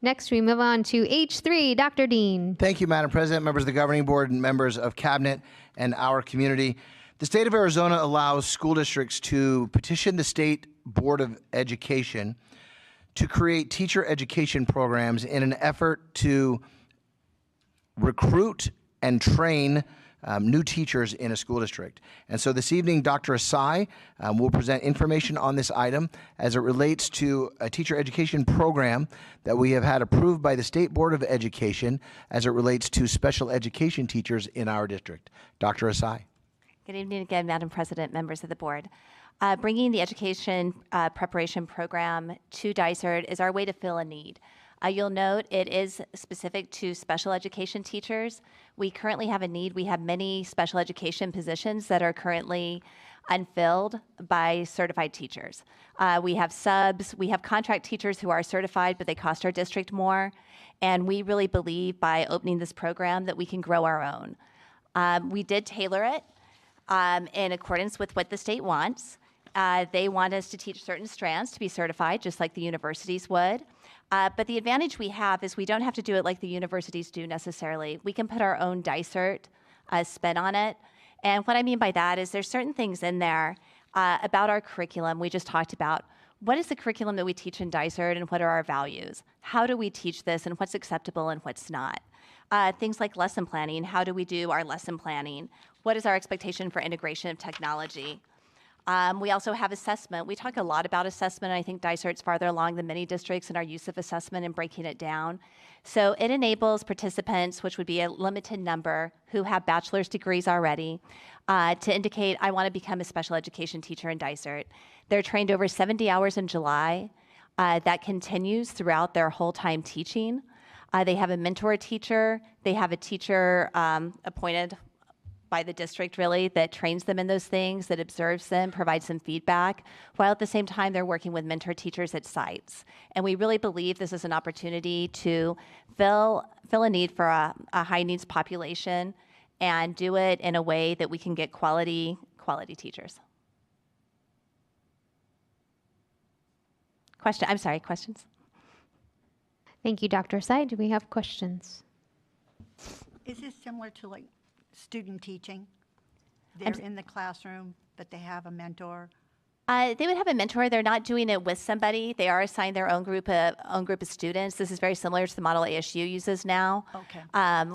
Next, we move on to H3, Dr. Dean. Thank you, Madam President, members of the Governing Board, and members of Cabinet and our community. The state of Arizona allows school districts to petition the State Board of Education to create teacher education programs in an effort to recruit and train new teachers in a school district. And so this evening, Dr. Asai will present information on this item as it relates to a teacher education program that we have had approved by the State Board of Education as it relates to special education teachers in our district. Dr. Asai. Good evening again, Madam President, members of the board. Bringing the education preparation program to Dysart is our way to fill a need. You'll note it is specific to special education teachers. We currently have a need. We have many special education positions that are currently unfilled by certified teachers. We have subs, we have contract teachers who are certified, but they cost our district more. And we really believe by opening this program that we can grow our own. We did tailor it in accordance with what the state wants. They want us to teach certain strands to be certified, just like the universities would. But the advantage we have is we don't have to do it like the universities do necessarily. We can put our own Dysart spin on it. And what I mean by that is there's certain things in there about our curriculum we just talked about. What is the curriculum that we teach in Dysart and what are our values? How do we teach this and what's acceptable and what's not? Things like lesson planning. How do we do our lesson planning? What is our expectation for integration of technology? We also have assessment. We talk a lot about assessment. I think Dysart's farther along than many districts in our use of assessment and breaking it down. So it enables participants, which would be a limited number, who have bachelor's degrees already, to indicate, I want to become a special education teacher in Dysart. They're trained over 70 hours in July. That continues throughout their whole time teaching. They have a mentor teacher. They have a teacher appointed by the district, really, that trains them in those things, that observes them, provides them feedback, while at the same time they're working with mentor teachers at sites. And we really believe this is an opportunity to fill a need for a high needs population and do it in a way that we can get quality teachers. Questions? Thank you, Dr. Asai. Do we have questions? Is this similar to like student teaching? They're in the classroom, but they have a mentor. They would have a mentor. They're not doing it with somebody. They are assigned their own group of students. This is very similar to the model ASU uses now,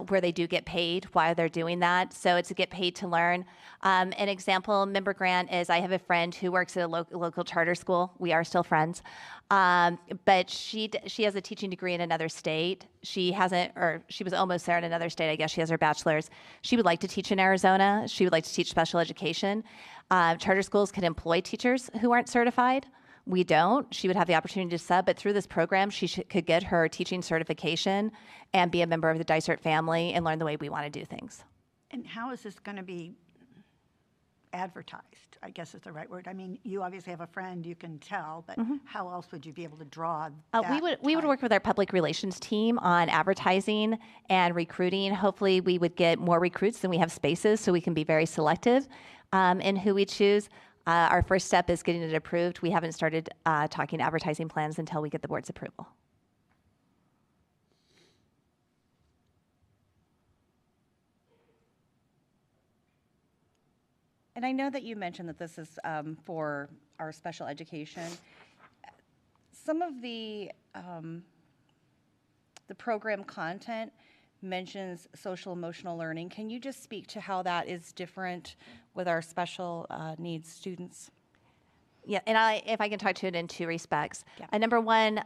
where they do get paid while they're doing that. So it's a get paid to learn. An example, member grant is I have a friend who works at a local charter school. We are still friends. But she has a teaching degree in another state. She was almost there in another state. I guess she has her bachelor's. She would like to teach in Arizona. She would like to teach special education. Charter schools can employ teachers who aren't certified. We don't. She would have the opportunity to sub, but through this program, she could get her teaching certification and be a member of the Dysart family and learn the way we want to do things. And how is this going to be advertised, I guess is the right word. I mean, you obviously have a friend, you can tell, but how else would you be able to draw that we would work with our public relations team on advertising and recruiting. Hopefully we would get more recruits than we have spaces, so we can be very selective in who we choose. Our first step is getting it approved. We haven't started talking advertising plans until we get the board's approval. And I know that you mentioned that this is for our special education. Some of the program content mentions social emotional learning. Can you just speak to how that is different with our special needs students? Yeah, and if I can talk to it in two respects. Yeah. Number one,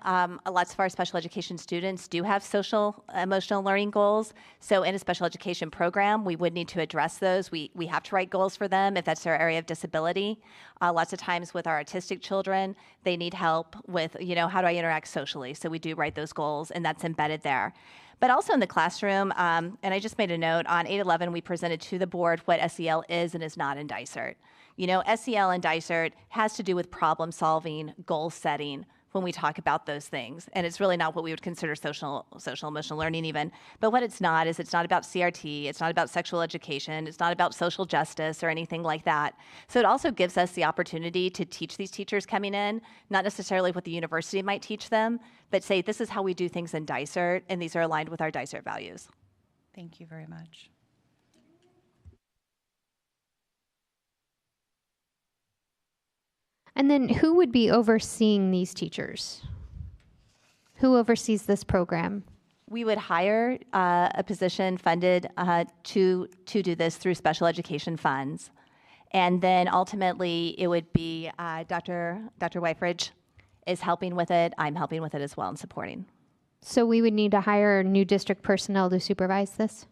lots of our special education students do have social emotional learning goals. So in a special education program, we would need to address those. We have to write goals for them if that's their area of disability. Lots of times with our autistic children, they need help with, how do I interact socially? So we do write those goals, and that's embedded there. But also in the classroom, and I just made a note, on 8/11, we presented to the board what SEL is and is not in Dysart. SEL in Dysart has to do with problem solving, goal setting when we talk about those things. And it's really not what we would consider social emotional learning even. But what it's not is it's not about CRT, it's not about sexual education, it's not about social justice or anything like that. So it also gives us the opportunity to teach these teachers coming in, not necessarily what the university might teach them, but say this is how we do things in Dysart, and these are aligned with our Dysart values. Thank you very much. And then who would be overseeing these teachers? Who oversees this program? We would hire a position funded to do this through special education funds. And then ultimately, it would be Dr. Wyfridge is helping with it. I'm helping with it as well and supporting. So we would need to hire new district personnel to supervise this?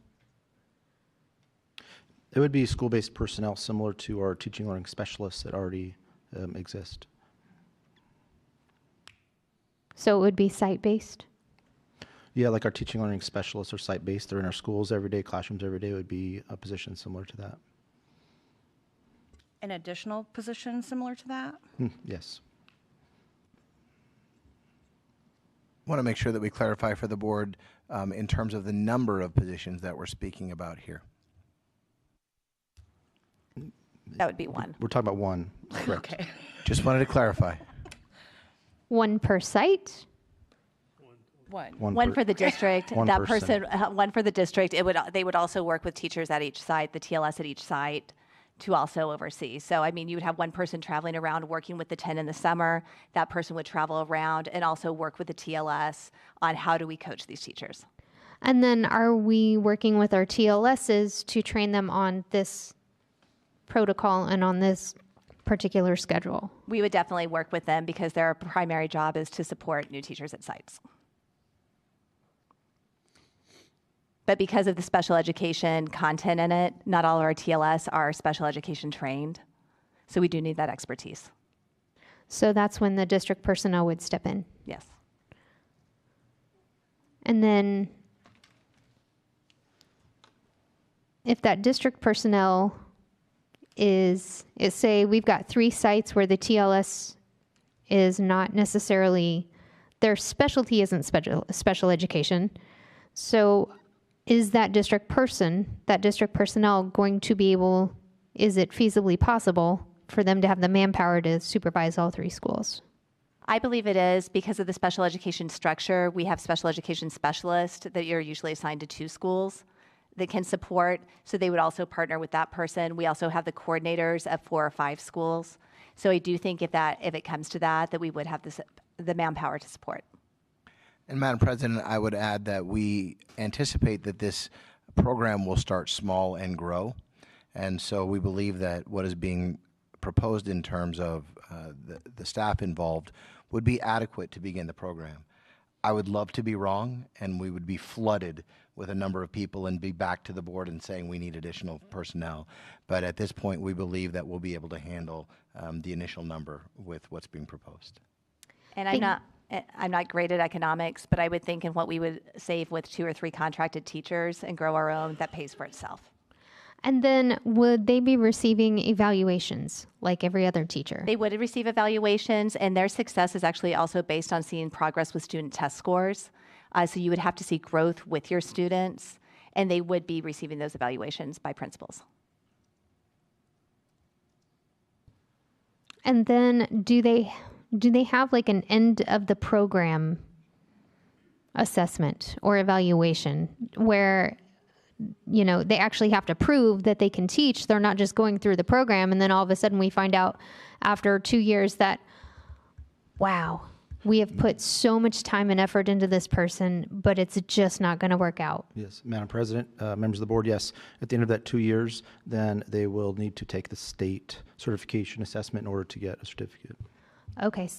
It would be school-based personnel similar to our teaching learning specialists that already exist. So it would be site-based? Yeah, like our teaching learning specialists are site-based. They're in our schools every day, classrooms every day. It would be a position similar to that. An additional position similar to that? Yes. I want to make sure that we clarify for the board in terms of the number of positions that we're speaking about here. That would be one. We're talking about one. Correct. Okay. Just wanted to clarify. One per site? One for the district. One that person. One for the district. They would also work with teachers at each site, the TLS at each site, to also oversee. So, you would have one person traveling around working with the 10 in the summer. That person would travel around and also work with the TLS on how do we coach these teachers. And then are we working with our TLSs to train them on this protocol and on this particular schedule? We would definitely work with them because their primary job is to support new teachers at sites. But because of the special education content in it, not all of our TLS are special education trained. So we do need that expertise. So that's when the district personnel would step in. Yes. And then if that district personnel is say we've got 3 sites where the TLS is not necessarily, their specialty isn't special education. So is that district personnel going to be able, is it feasibly possible for them to have the manpower to supervise all 3 schools? I believe it is because of the special education structure. We have special education specialists that are usually assigned to 2 schools that can support, so they would also partner with that person. We also have the coordinators of 4 or 5 schools. So I do think if it comes to that we would have the manpower to support. And Madam President, I would add that we anticipate that this program will start small and grow. And so we believe that what is being proposed in terms of the staff involved would be adequate to begin the program. I would love to be wrong, and we would be flooded with a number of people and be back to the board and saying we need additional personnel. But at this point, we believe that we'll be able to handle the initial number with what's being proposed. And I'm not great at economics, but I would think in what we would save with 2 or 3 contracted teachers and grow our own, that pays for itself. And then would they be receiving evaluations like every other teacher? They would receive evaluations, and their success is actually also based on seeing progress with student test scores. So you would have to see growth with your students, and they would be receiving those evaluations by principals. And then do they have like an end of the program assessment or evaluation where they actually have to prove that they can teach. They're not just going through the program, and then all of a sudden we find out after 2 years that, wow, we have put so much time and effort into this person, but it's just not going to work out. Yes, Madam President, members of the board, yes. At the end of that 2 years, then they will need to take the state certification assessment in order to get a certificate. Okay,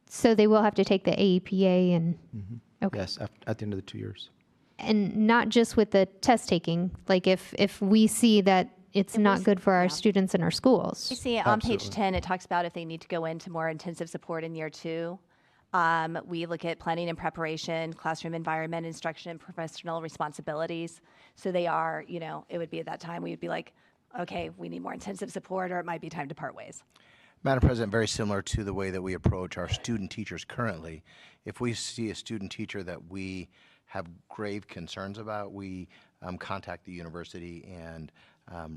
so they will have to take the AEPA and, okay. Yes, at the end of the 2 years. And not just with the test taking, like if we see that it's not good for our students in our schools. You see on page 10, it talks about if they need to go into more intensive support in year 2. We look at planning and preparation, classroom environment, instruction, and professional responsibilities. So they are, it would be at that time we would be like, okay, we need more intensive support, or it might be time to part ways. Madam President, very similar to the way that we approach our student teachers currently. If we see a student teacher that we have grave concerns about, we contact the university and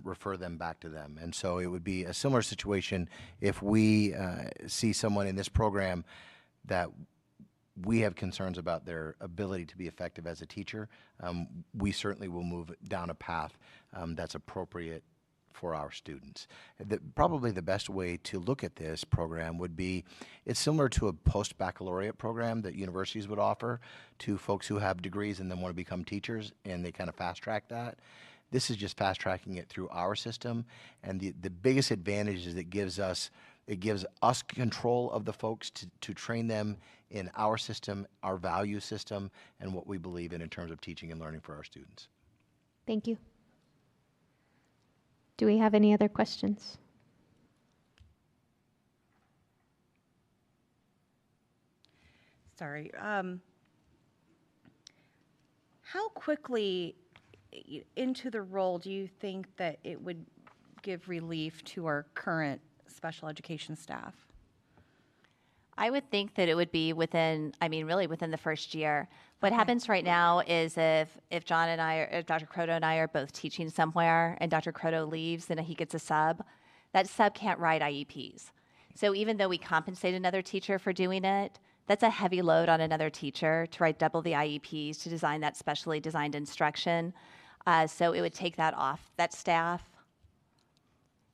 refer them back to them. And so it would be a similar situation if we see someone in this program that we have concerns about their ability to be effective as a teacher. We certainly will move down a path that's appropriate for our students. Probably the best way to look at this program would be, it's similar to a post-baccalaureate program that universities would offer to folks who have degrees and then want to become teachers, and they kind of fast-track that. This is just fast-tracking it through our system, and the biggest advantage is it gives us control of the folks to train them in our system, our value system, and what we believe in terms of teaching and learning for our students. Thank you. Do we have any other questions? Sorry. How quickly into the role do you think that it would give relief to our current special education staff? I would think that it would be within the first year. What happens right now is if John and I, or if Dr. Croto and I are both teaching somewhere and Dr. Croto leaves and he gets a sub, that sub can't write IEPs. So even though we compensate another teacher for doing it, that's a heavy load on another teacher to write double the IEPs, to design that specially designed instruction. So it would take that off that staff.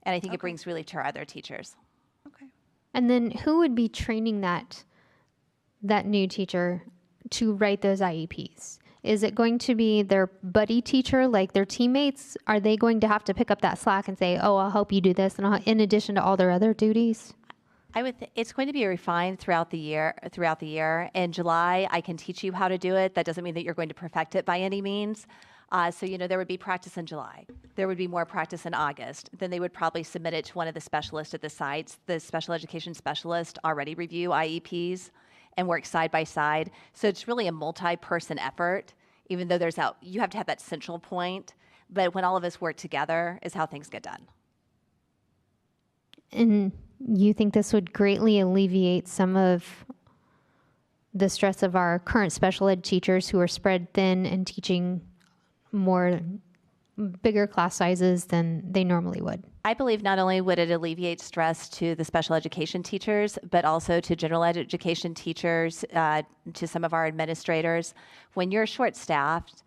And I think it brings relief to our other teachers. Okay. And then who would be training that new teacher to write those IEPs? Is it going to be their buddy teacher, like their teammates? Are they going to have to pick up that slack and say, oh, I'll help you do this, and in addition to all their other duties? It's going to be refined throughout the year. In July, I can teach you how to do it. That doesn't mean that you're going to perfect it by any means. So, there would be practice in July. There would be more practice in August. Then they would probably submit it to one of the specialists at the sites. The special education specialists already review IEPs and work side by side. So it's really a multi-person effort, even though you have to have that central point. But when all of us work together is how things get done. And you think this would greatly alleviate some of the stress of our current special ed teachers who are spread thin and teaching bigger class sizes than they normally would? I believe not only would it alleviate stress to the special education teachers, but also to general education teachers, to some of our administrators. When you're short-staffed,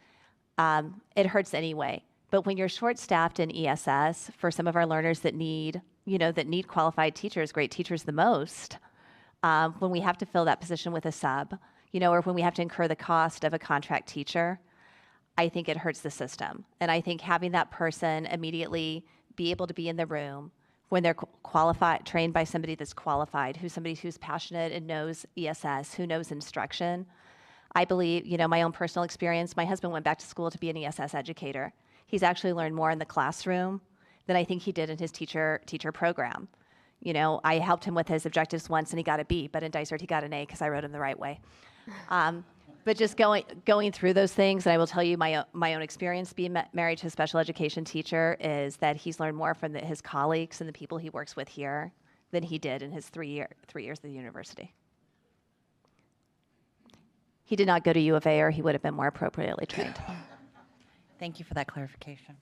it hurts anyway. But when you're short-staffed in ESS, for some of our learners that need qualified teachers, great teachers the most, when we have to fill that position with a sub, or when we have to incur the cost of a contract teacher, I think it hurts the system. And I think having that person immediately be able to be in the room when they're qualified, trained by somebody that's qualified, somebody who's passionate and knows ESS, who knows instruction. I believe, my own personal experience, my husband went back to school to be an ESS educator. He's actually learned more in the classroom than I think he did in his teacher program. I helped him with his objectives once and he got a B, but in Dysart he got an A because I wrote him the right way. But just going through those things, and I will tell you my own experience being married to a special education teacher is that he's learned more from his colleagues and the people he works with here than he did in his 3 years at the university. He did not go to U of A, or he would have been more appropriately trained. Thank you for that clarification.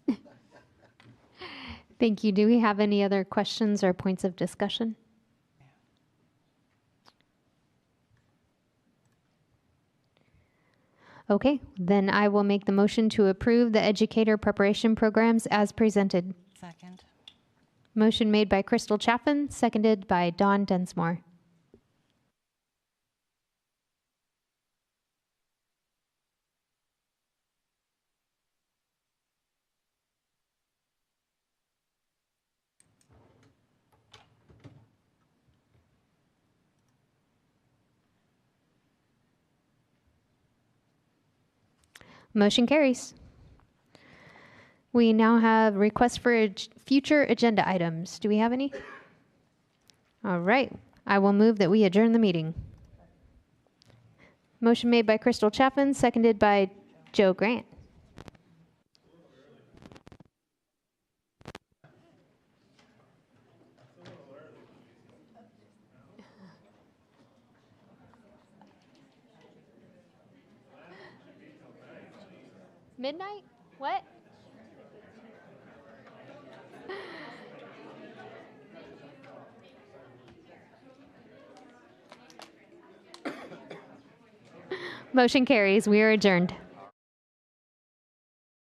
Thank you. Do we have any other questions or points of discussion? Okay, then I will make the motion to approve the educator preparation programs as presented. Second. Motion made by Crystal Chaffin, seconded by Dawn Densmore. Motion carries. We now have requests for future agenda items. Do we have any? All right. I will move that we adjourn the meeting. Motion made by Crystal Chaffin, seconded by Joe Grant. Midnight? What? Motion carries. We are adjourned.